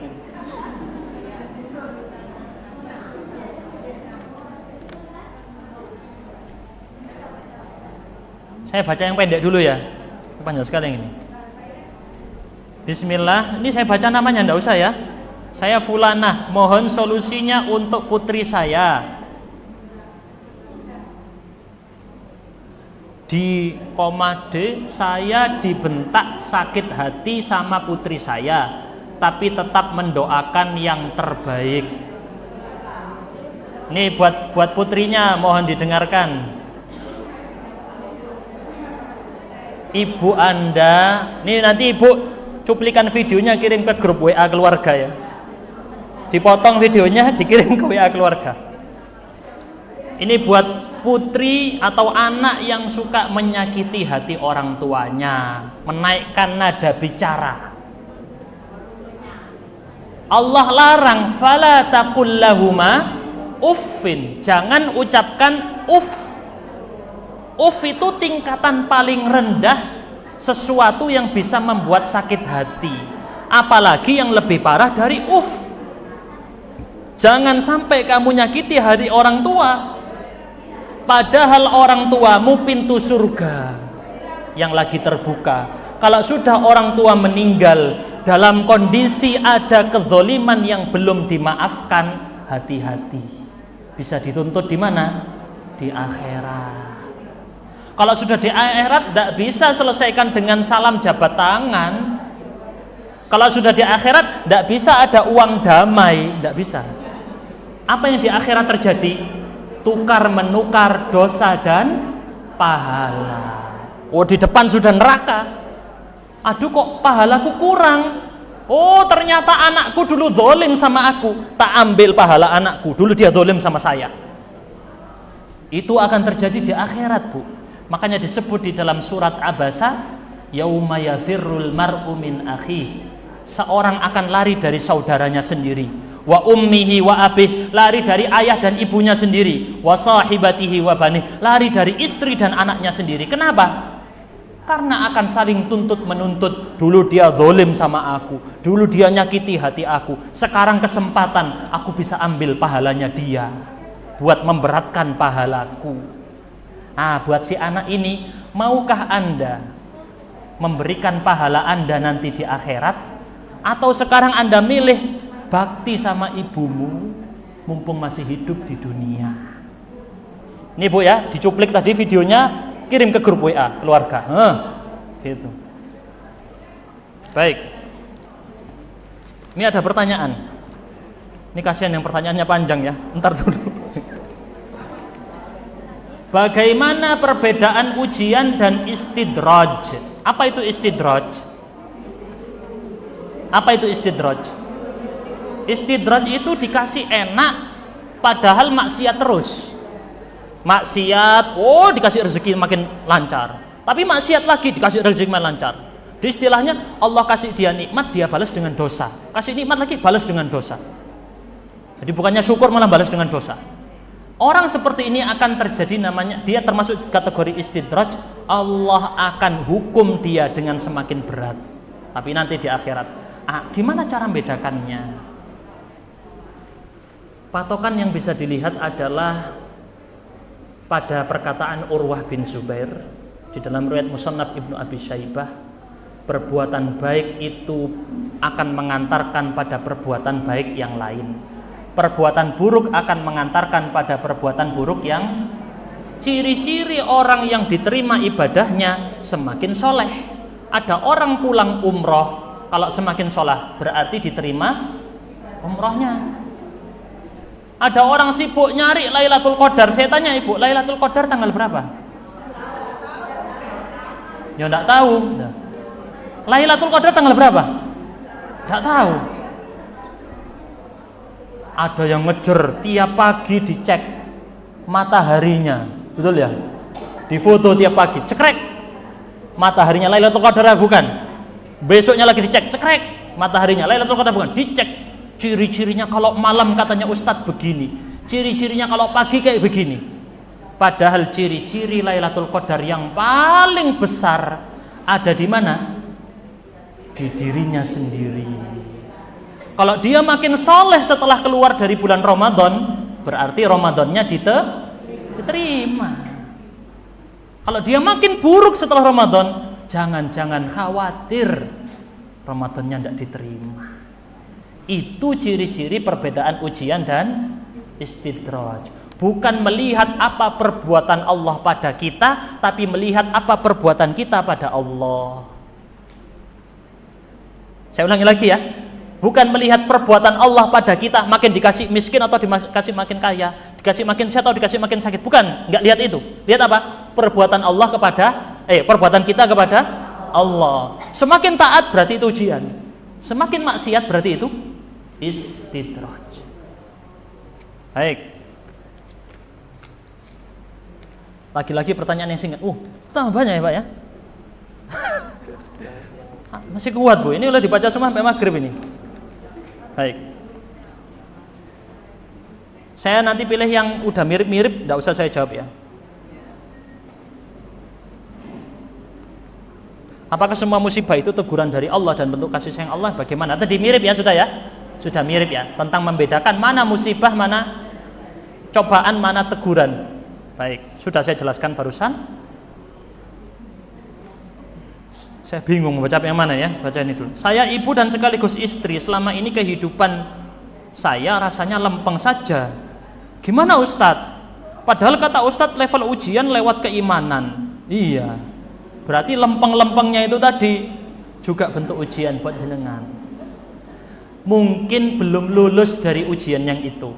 Saya baca yang pendek dulu ya, panjang sekali yang ini. Bismillah, ini saya baca namanya, enggak usah ya. Saya Fulanah, mohon solusinya untuk putri saya. Di Komade saya dibentak sakit hati sama putri saya, tapi tetap mendoakan yang terbaik. Ini buat putrinya, mohon didengarkan. Ibu Anda, ini nanti Ibu cuplikan videonya kirim ke grup WA keluarga ya. Dipotong videonya, dikirim ke WA keluarga. Ini buat putri atau anak yang suka menyakiti hati orang tuanya, menaikkan nada bicara. Allah larang, fala taqul lahuma uffin, jangan ucapkan uff. Uff itu tingkatan paling rendah sesuatu yang bisa membuat sakit hati, apalagi yang lebih parah dari uff. Jangan sampai kamu nyakiti hati orang tua, padahal orang tuamu pintu surga yang lagi terbuka. Kalau sudah orang tua meninggal dalam kondisi ada kezoliman yang belum dimaafkan, hati-hati, bisa dituntut di mana? Di akhirat. Kalau sudah di akhirat tidak bisa selesaikan dengan salam jabat tangan. Kalau sudah di akhirat tidak bisa ada uang damai, tidak bisa. Apa yang di akhirat terjadi? Tukar menukar dosa dan pahala. Oh, di depan sudah neraka. Aduh, kok pahalaku kurang. Oh, ternyata anakku dulu zalim sama aku. Tak ambil pahala anakku, dulu dia zalim sama saya. Itu akan terjadi di akhirat, Bu. Makanya disebut di dalam surat Abasa, yauma yafirrul mar'u min akhi. Seorang akan lari dari saudaranya sendiri. Wa ummihi wa abih, lari dari ayah dan ibunya sendiri. Wa sahibatihi wa banih, lari dari istri dan anaknya sendiri. Kenapa? Karena akan saling tuntut menuntut. Dulu dia zalim sama aku, dulu dia nyakiti hati aku, sekarang kesempatan aku bisa ambil pahalanya dia buat memberatkan pahalaku. Nah, buat si anak ini, maukah Anda memberikan pahala Anda nanti di akhirat, atau sekarang Anda milih bakti sama ibumu mumpung masih hidup di dunia? Ini Bu ya, dicuplik tadi videonya, kirim ke grup WA keluarga. Gitu. Baik. Ini ada pertanyaan. Ini kasihan yang pertanyaannya panjang ya. Ntar dulu. Bagaimana perbedaan ujian dan istidraj? Apa itu istidraj? Apa itu istidraj? Istidraj itu dikasih enak padahal maksiat terus. Maksiat, oh dikasih rezeki makin lancar. Tapi maksiat lagi dikasih rezeki makin lancar. Di istilahnya Allah kasih dia nikmat, dia balas dengan dosa. Kasih nikmat lagi, balas dengan dosa. Jadi bukannya syukur malah balas dengan dosa. Orang seperti ini akan terjadi, namanya dia termasuk kategori istidraj. Allah akan hukum dia dengan semakin berat. Tapi nanti di akhirat, gimana cara membedakannya? Patokan yang bisa dilihat adalah pada perkataan Urwah bin Zubair di dalam riwayat Musannaf Ibnu Abi Syaibah, perbuatan baik itu akan mengantarkan pada perbuatan baik yang lain. Perbuatan buruk akan mengantarkan pada perbuatan buruk yang ciri-ciri orang yang diterima ibadahnya semakin soleh. Ada orang pulang umroh, kalau semakin soleh berarti diterima umrohnya. Ada orang sibuk nyari Lailatul Qadar. Saya tanya ibu, Lailatul Qadar tanggal berapa? Ya enggak tahu. Lailatul Qadar tanggal berapa? Enggak tahu. Ada yang ngejer tiap pagi dicek mataharinya, betul ya? Difoto tiap pagi, cekrek mataharinya Lailatul Qadar bukan? Besoknya lagi dicek, cekrek mataharinya Lailatul Qadar bukan? Dicek ciri-cirinya, kalau malam katanya Ustadz begini, ciri-cirinya kalau pagi kayak begini. Padahal ciri-ciri Lailatul Qadar yang paling besar ada di mana? Di dirinya sendiri. Kalau dia makin soleh setelah keluar dari bulan Ramadan, berarti Ramadannya diterima. Kalau dia makin buruk setelah Ramadan, jangan-jangan khawatir Ramadannya tidak diterima. Itu ciri-ciri perbedaan ujian dan istidraj. Bukan melihat apa perbuatan Allah pada kita, tapi melihat apa perbuatan kita pada Allah. Saya ulangi lagi ya. Bukan melihat perbuatan Allah pada kita, makin dikasih miskin atau dikasih makin kaya, dikasih makin sehat atau dikasih makin sakit. Bukan, nggak lihat itu. Lihat apa? Perbuatan Allah kepada, perbuatan kita kepada Allah. Semakin taat berarti itu ujian. Semakin maksiat berarti itu istidraj. Baik. Lagi-lagi pertanyaan yang singkat. Tambah banyak ya Pak ya. Masih kuat Bu. Ini udah dibaca semua sampai maghrib ini. Baik. Saya nanti pilih yang udah mirip-mirip, enggak usah saya jawab ya. Apakah semua musibah itu teguran dari Allah dan bentuk kasih sayang Allah? Bagaimana? Tadi mirip ya, sudah ya? Sudah mirip ya, tentang membedakan mana musibah, mana cobaan, mana teguran. Baik, sudah saya jelaskan barusan. Saya bingung membaca yang mana ya, baca ini dulu. Saya ibu dan sekaligus istri, selama ini kehidupan saya rasanya lempeng saja. Gimana Ustadz? Padahal kata Ustadz level ujian lewat keimanan. Iya, berarti lempeng-lempengnya itu tadi juga bentuk ujian buat jenengan. Mungkin belum lulus dari ujian yang itu.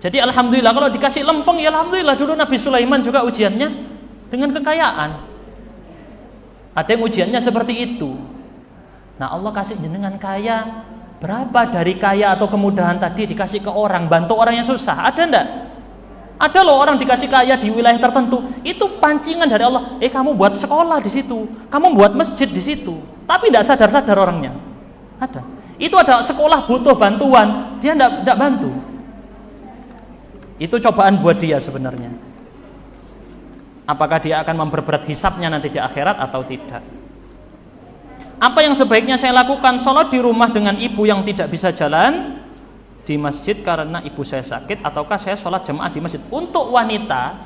Jadi alhamdulillah kalau dikasih lempeng ya alhamdulillah. Dulu Nabi Sulaiman juga ujiannya dengan kekayaan. Ada yang ujiannya seperti itu. Nah Allah kasih jenengan kaya, berapa dari kaya atau kemudahan tadi dikasih ke orang, bantu orang yang susah, ada enggak? Ada loh orang dikasih kaya di wilayah tertentu, itu pancingan dari Allah. Kamu buat sekolah di situ, kamu buat masjid di situ, tapi enggak sadar-sadar orangnya. Ada. Itu ada sekolah butuh bantuan, dia enggak bantu. Itu cobaan buat dia sebenarnya. Apakah dia akan memperberat hisabnya nanti di akhirat atau tidak? Apa yang sebaiknya saya lakukan? Sholat di rumah dengan ibu yang tidak bisa jalan di masjid karena ibu saya sakit, ataukah saya sholat jemaah di masjid? Untuk wanita,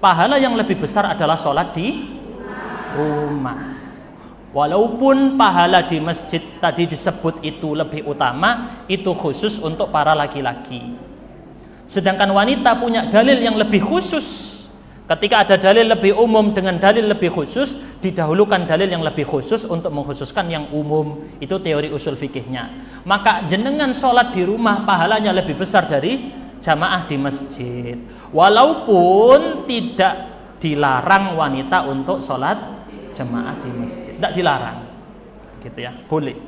pahala yang lebih besar adalah sholat di rumah. Walaupun pahala di masjid tadi disebut itu lebih utama, itu khusus untuk para laki-laki. Sedangkan wanita punya dalil yang lebih khusus. Ketika ada dalil lebih umum dengan dalil lebih khusus, didahulukan dalil yang lebih khusus untuk mengkhususkan yang umum. Itu teori usul fikihnya. Maka jenengan sholat di rumah pahalanya lebih besar dari jamaah di masjid. Walaupun tidak dilarang wanita untuk sholat jamaah di masjid, tidak dilarang, gitu ya, boleh.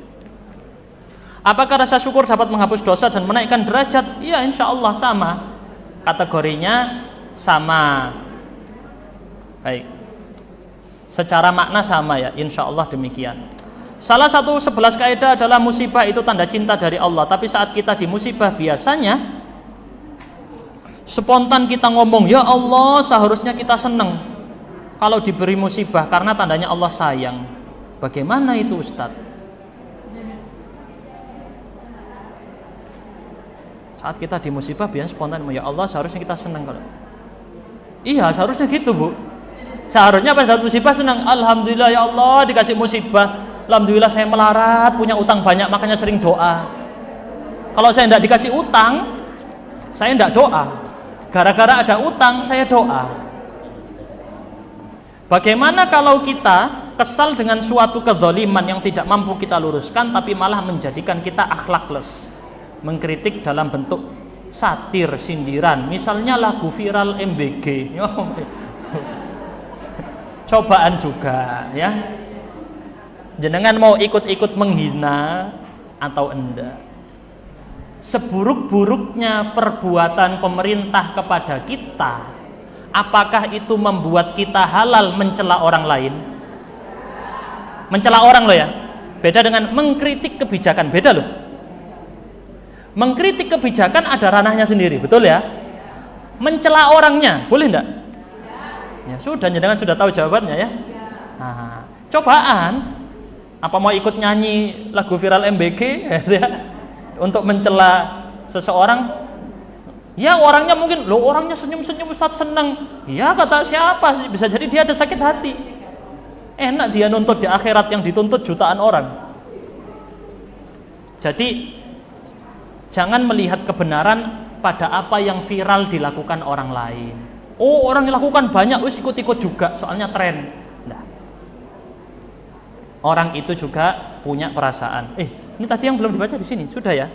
Apakah rasa syukur dapat menghapus dosa dan menaikkan derajat? Ya insya Allah sama, kategorinya sama. Baik, secara makna sama ya, insya Allah demikian. Salah satu 11 kaidah adalah musibah itu tanda cinta dari Allah. Tapi saat kita di musibah biasanya spontan kita ngomong, ya Allah, seharusnya kita senang kalau diberi musibah karena tandanya Allah sayang. Bagaimana itu Ustadz? Saat kita di musibah biasanya spontan, ya Allah, seharusnya kita senang kalau. Iya, seharusnya gitu Bu. Seharusnya pada saat musibah senang, alhamdulillah ya Allah dikasih musibah, alhamdulillah saya melarat, punya utang banyak, makanya sering doa. Kalau saya tidak dikasih utang, saya tidak doa. Gara-gara ada utang, saya doa. Bagaimana kalau kita kesal dengan suatu kezaliman yang tidak mampu kita luruskan, tapi malah menjadikan kita akhlakless, mengkritik dalam bentuk satir, sindiran, misalnya lagu viral MBG. Cobaan juga ya. Jenengan mau ikut-ikut menghina atau enggak? Seburuk-buruknya perbuatan pemerintah kepada kita, apakah itu membuat kita halal mencela orang lain? Mencela orang loh ya, beda dengan mengkritik kebijakan, beda loh. Mengkritik kebijakan ada ranahnya sendiri, betul ya? Mencela orangnya, boleh enggak? Ya sudah, jenengan sudah tahu jawabannya ya. Nah, cobaan apa mau ikut nyanyi lagu viral MBG ya, untuk mencela seseorang? Ya orangnya mungkin, loh orangnya senyum-senyum Ustaz senang. Ya kata siapa sih, bisa jadi dia ada sakit hati. Enak dia nuntut di akhirat yang dituntut jutaan orang. Jadi jangan melihat kebenaran pada apa yang viral dilakukan orang lain. Oh orang yang lakukan banyak, wis ikut-ikut juga, soalnya tren. Nah, orang itu juga punya perasaan. Ini tadi yang belum dibaca di sini, sudah ya?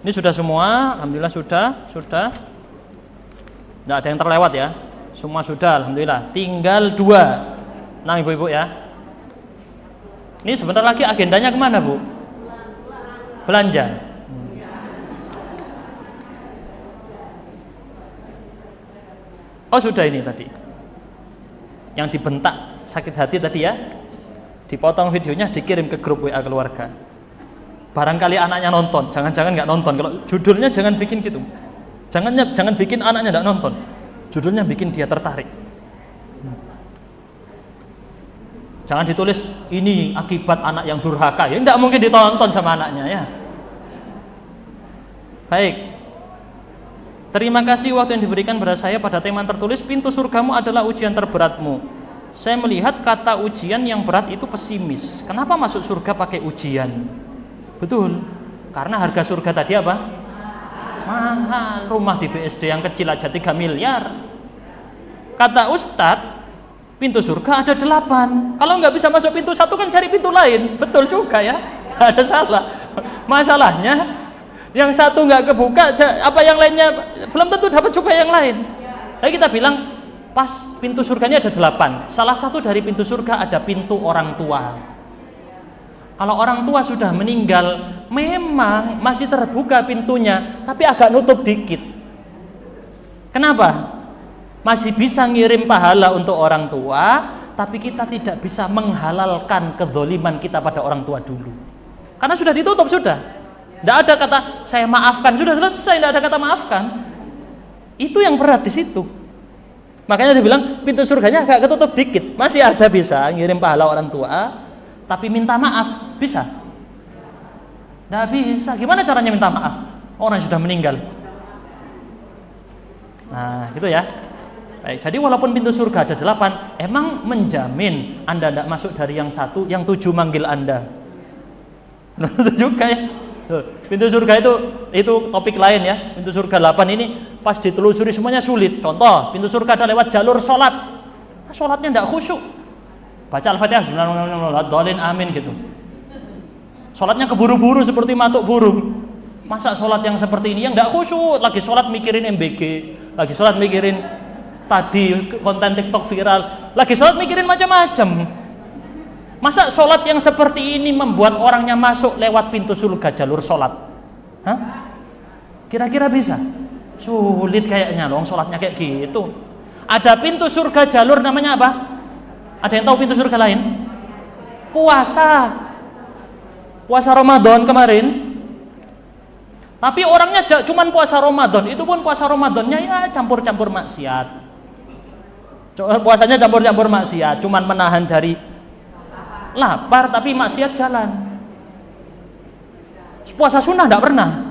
Ini sudah semua, alhamdulillah sudah. Tidak ada yang terlewat ya. Semua sudah, alhamdulillah. Tinggal 2. Nah, ibu-ibu ya. Ini sebentar lagi agendanya kemana, Bu? Belanja. Oh, sudah ini tadi. Yang dibentak sakit hati tadi ya. Dipotong videonya, dikirim ke grup WA keluarga. Barangkali anaknya nonton, jangan-jangan nggak nonton. Kalau judulnya jangan bikin gitu. Jangan bikin anaknya nggak nonton. Judulnya bikin dia tertarik. Jangan ditulis ini akibat anak yang durhaka. Ya nggak mungkin ditonton sama anaknya ya. Baik. Terima kasih waktu yang diberikan pada saya pada tema tertulis pintu surgamu adalah ujian terberatmu. Saya melihat kata ujian yang berat itu pesimis. Kenapa masuk surga pakai ujian? Betul. Karena harga surga tadi apa? Mahal. Rumah di BSD yang kecil aja 3 miliar. Kata Ustadz, pintu surga ada 8. Kalau nggak bisa masuk pintu 1 kan cari pintu lain. Betul juga ya. Nggak ada salah. Masalahnya yang satu nggak kebuka, apa yang lainnya belum tentu dapat juga yang lain. Jadi kita bilang pas pintu surganya ada 8. Salah satu dari pintu surga ada pintu orang tua. Kalau orang tua sudah meninggal, memang masih terbuka pintunya, tapi agak nutup dikit. Kenapa? Masih bisa ngirim pahala untuk orang tua, tapi kita tidak bisa menghalalkan kezaliman kita pada orang tua dulu. Karena sudah ditutup, sudah. Tidak ada kata saya maafkan, sudah selesai, tidak ada kata maafkan. Itu yang berat di situ. Makanya dia bilang pintu surganya agak ketutup dikit, masih ada bisa ngirim pahala orang tua, tapi minta maaf bisa? Tidak bisa. Gimana caranya minta maaf? Orang yang sudah meninggal. Nah, gitu ya. Baik, jadi walaupun pintu surga ada 8, emang menjamin Anda tidak masuk dari yang 1, yang 7 manggil Anda. Itu juga ya. Pintu surga itu topik lain ya. Pintu surga 8 ini pas ditelusuri semuanya sulit. Contoh, pintu surga ada lewat jalur sholat. Sholatnya tidak khusyuk. Baca Al-Fatihah, dolin amin gitu. Sholatnya keburu-buru seperti matuk burung. Masa sholat yang seperti ini yang tidak khusyuk? Lagi sholat mikirin MBG, lagi sholat mikirin tadi konten TikTok viral, lagi sholat mikirin macam-macam. Masa sholat yang seperti ini membuat orangnya masuk lewat pintu surga jalur sholat? Hah? Kira-kira bisa? Sulit kayaknya loh, sholatnya kayak gitu. Ada pintu surga jalur namanya apa? Ada yang tahu pintu surga lain? Puasa. Puasa Ramadan kemarin. Tapi orangnya cuman puasa Ramadan, itu pun puasa Ramadannya ya campur-campur maksiat. Puasanya campur-campur maksiat, cuman menahan dari lapar tapi maksiat jalan. Puasa sunnah enggak pernah.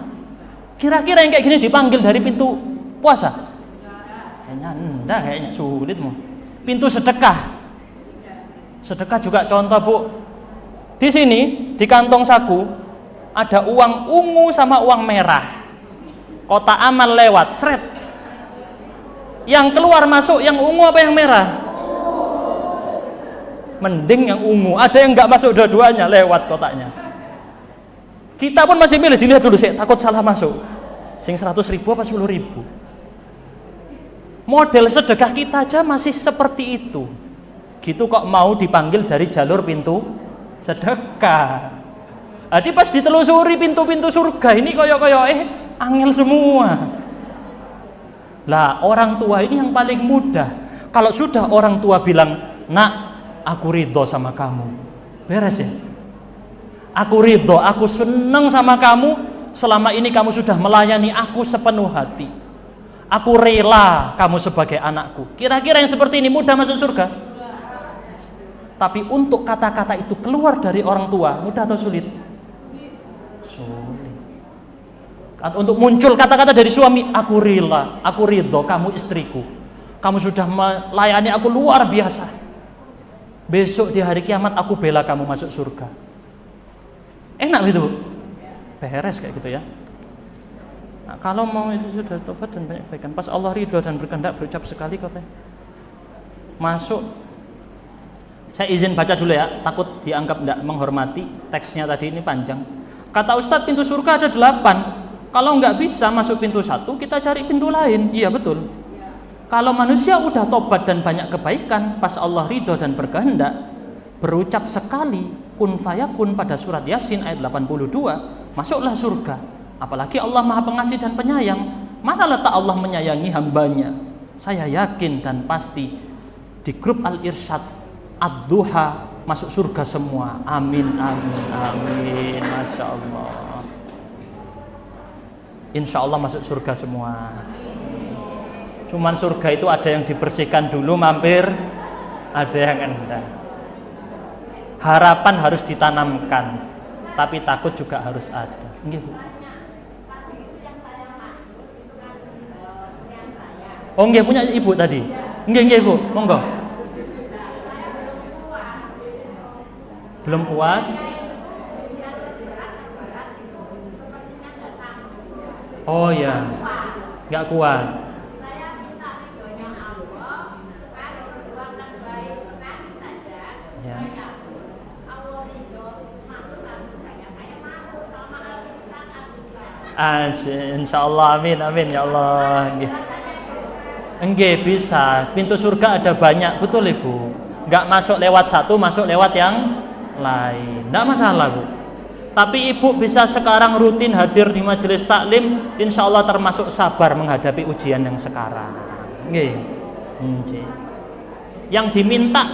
Kira-kira yang kayak gini dipanggil dari pintu puasa? Kayaknya enggak, kayaknya sulit mau. Pintu sedekah. Sedekah juga contoh, Bu. Di sini di kantong saku ada uang ungu sama uang merah. Kotak amal lewat, seret. Yang keluar masuk yang ungu apa yang merah? Mending yang ungu. Ada yang nggak masuk dua-duanya lewat kotaknya. Kita pun masih milih, dilihat dulu sih, takut salah masuk. Sing 100.000 apa 10.000? Model sedekah kita aja masih seperti itu. Gitu kok mau dipanggil dari jalur pintu sedekah. Jadi pas ditelusuri pintu-pintu surga ini koyok-koyok angel semua. Lah orang tua ini yang paling mudah. Kalau sudah orang tua bilang, nak, aku ridho sama kamu, beres ya. Aku ridho, aku seneng sama kamu. Selama ini kamu sudah melayani aku sepenuh hati. Aku rela kamu sebagai anakku. Kira-kira yang seperti ini mudah masuk surga? Tapi untuk kata-kata itu keluar dari orang tua, mudah atau sulit? Sulit. Untuk muncul kata-kata dari suami, aku rela, aku ridho, kamu istriku. Kamu sudah melayani aku luar biasa. Besok di hari kiamat aku bela kamu masuk surga. Enak gitu, beres kayak gitu ya. Nah, kalau mau itu sudah tobat dan banyak kebaikan. Pas Allah ridho dan berkehendak berucap sekali katanya masuk. Saya izin baca dulu ya, takut dianggap tidak menghormati. Teksnya tadi ini panjang. Kata Ustadz, pintu surga ada 8. Kalau nggak bisa masuk pintu 1, kita cari pintu lain. Iya betul. Kalau manusia udah tobat dan banyak kebaikan, pas Allah ridho dan berkehendak, berucap sekali kun fayakun pada surat Yasin ayat 82, masuklah surga. Apalagi Allah Maha Pengasih dan Penyayang. Mana letak Allah menyayangi hambanya? Saya yakin dan pasti di grup Al-Irsyad Ad-Duha masuk surga semua. Amin, amin, amin. Masya Allah. Insya Allah masuk surga semua. Cuman surga itu ada yang dibersihkan dulu mampir, ada yang enggak. Harapan harus ditanamkan, tapi takut juga harus ada. Nggih, Bu. Oh nggih, punya ibu tadi. Nggih, nggih, Bu. Monggo. Belum puas? Oh ya, nggak kuat. Insyaallah, amin, amin ya Allah. Enggak bisa, pintu surga ada banyak, betul Ibu. Enggak masuk lewat satu, masuk lewat yang lain. Enggak masalah, Bu. Tapi Ibu bisa sekarang rutin hadir di majelis taklim, insyaallah termasuk sabar menghadapi ujian yang sekarang. Nggih. Yang diminta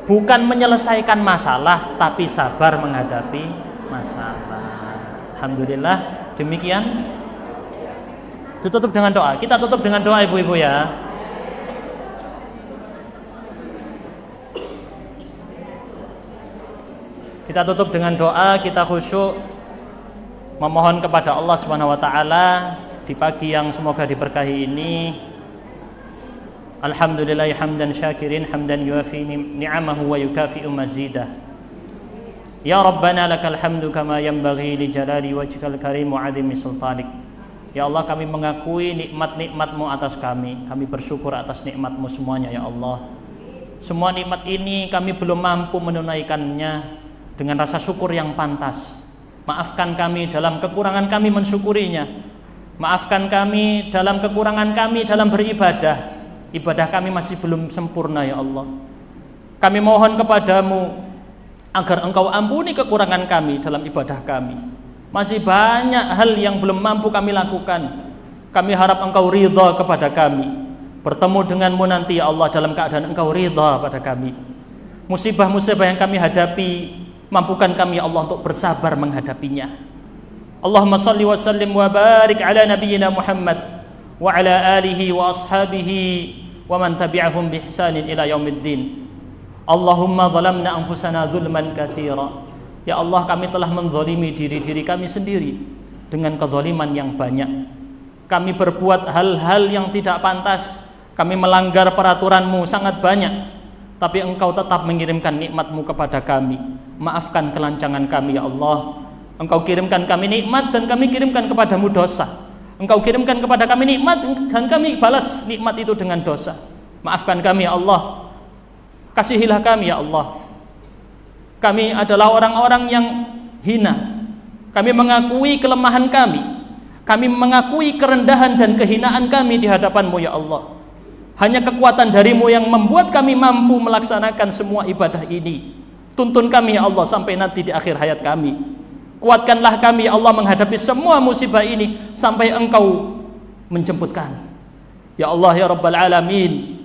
bukan menyelesaikan masalah, tapi sabar menghadapi masalah. Alhamdulillah. Demikian. Ditutup dengan doa. Kita tutup dengan doa ibu-ibu ya. Kita tutup dengan doa, kita khusyuk memohon kepada Allah Subhanahu wa taala di pagi yang semoga diberkahi ini. Alhamdulillah hamdan syakirin hamdan yuafi ni'amahu wa yukafi'u mazidah. Ya Rabbana lakal hamdu kama yanbaghi li jalali wajhikal karim wa 'azimi sultanik. Ya Allah, kami mengakui nikmat-nikmat-Mu atas kami. Kami bersyukur atas nikmat-Mu semuanya ya Allah. Semua nikmat ini kami belum mampu menunaikannya dengan rasa syukur yang pantas. Maafkan kami dalam kekurangan kami mensyukurinya. Maafkan kami dalam kekurangan kami dalam beribadah. Ibadah kami masih belum sempurna ya Allah. Kami mohon kepadamu agar Engkau ampuni kekurangan kami dalam ibadah kami. Masih banyak hal yang belum mampu kami lakukan. Kami harap Engkau ridha kepada kami. Bertemu denganmu nanti ya Allah dalam keadaan Engkau ridha pada kami. Musibah-musibah yang kami hadapi, mampukan kami ya Allah untuk bersabar menghadapinya. Allahumma salli wa sallim wa barik ala nabiyyina Muhammad wa ala alihi wa ashabihi wa man tabi'ahum bi ihsanin ila yaumiddin. Allahumma zalamna anfusana zulman katsira. Ya Allah, kami telah menzalimi diri-diri kami sendiri dengan kezaliman yang banyak. Kami berbuat hal-hal yang tidak pantas. Kami melanggar peraturan-Mu sangat banyak. Tapi Engkau tetap mengirimkan nikmat-Mu kepada kami. Maafkan kelancangan kami ya Allah. Engkau kirimkan kami nikmat dan kami kirimkan kepadamu dosa. Engkau kirimkan kepada kami nikmat dan kami balas nikmat itu dengan dosa. Maafkan kami ya Allah. Kasihilah kami ya Allah. Kami adalah orang-orang yang hina. Kami mengakui kelemahan kami. Kami mengakui kerendahan dan kehinaan kami di hadapan-Mu ya Allah. Hanya kekuatan dari-Mu yang membuat kami mampu melaksanakan semua ibadah ini. Tuntun kami ya Allah sampai nanti di akhir hayat kami. Kuatkanlah kami ya Allah menghadapi semua musibah ini sampai Engkau menjemput kami. Ya Allah ya Rabbal Alamin,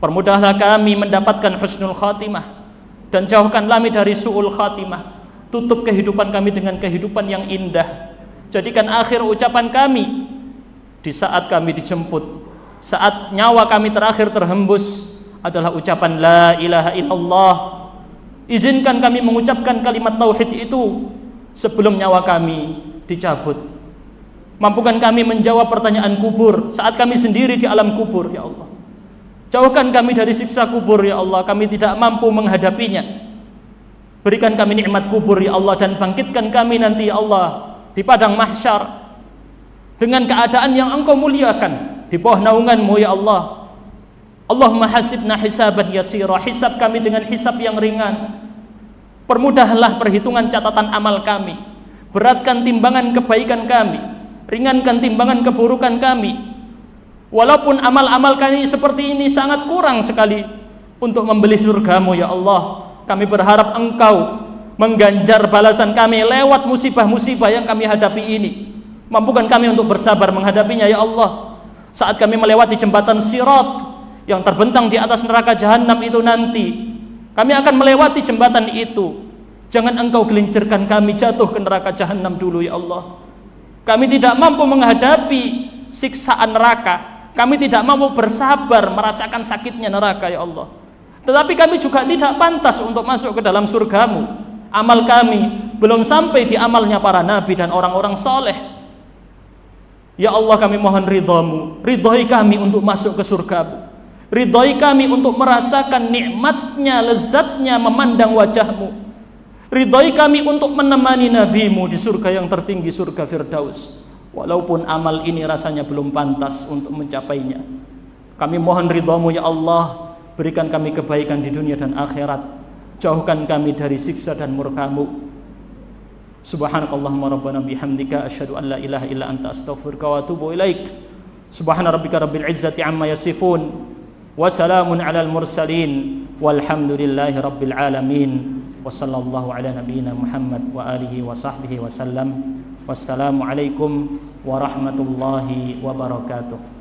permudahlah kami mendapatkan husnul khatimah dan jauhkan kami dari su'ul khatimah. Tutup kehidupan kami dengan kehidupan yang indah. Jadikan akhir ucapan kami di saat kami dijemput, saat nyawa kami terakhir terhembus adalah ucapan la ilaha illallah. Izinkan kami mengucapkan kalimat tauhid itu sebelum nyawa kami dicabut. Mampukan kami menjawab pertanyaan kubur saat kami sendiri di alam kubur ya Allah. Jauhkan kami dari siksa kubur ya Allah. Kami tidak mampu menghadapinya. Berikan kami nikmat kubur ya Allah, dan bangkitkan kami nanti ya Allah di padang mahsyar dengan keadaan yang Engkau muliakan di bawah naungan-Mu ya Allah. Allahumma hasibna hisaban yasira. Hisab kami dengan hisab yang ringan. Permudahlah perhitungan catatan amal kami. Beratkan timbangan kebaikan kami. Ringankan timbangan keburukan kami. Walaupun amal-amal kami seperti ini sangat kurang sekali untuk membeli surgamu ya Allah, kami berharap Engkau mengganjar balasan kami lewat musibah-musibah yang kami hadapi ini. Mampukan kami untuk bersabar menghadapinya ya Allah. Saat kami melewati jembatan Sirat yang terbentang di atas neraka jahanam itu nanti, kami akan melewati jembatan itu. Jangan Engkau gelincirkan kami jatuh ke neraka jahanam dulu ya Allah. Kami tidak mampu menghadapi siksaan neraka. Kami tidak mampu bersabar merasakan sakitnya neraka ya Allah. Tetapi kami juga tidak pantas untuk masuk ke dalam surgamu. Amal kami belum sampai di amalnya para nabi dan orang-orang soleh. Ya Allah, kami mohon ridhamu. Ridhoi kami untuk masuk ke surgamu. Ridhoi kami untuk merasakan nikmatnya, lezatnya memandang wajahmu. Ridhoi kami untuk menemani nabimu di surga yang tertinggi, surga Firdaus. Walaupun amal ini rasanya belum pantas untuk mencapainya, kami mohon ridhamu ya Allah. Berikan kami kebaikan di dunia dan akhirat. Jauhkan kami dari siksa dan murkamu. Subhanakallahumma rabbana bihamdika asyhadu an la ilaha illa anta astaghfiruka wa atubu ilaik. Subhana rabbika rabbil izzati amma yasifun wa salamun alal mursalin walhamdulillahi rabbil alamin. Wa sallallahu ala nabiyyina Muhammad wa alihi wa sahbihi wa sallam. Wassalamualaikum warahmatullahi wabarakatuh.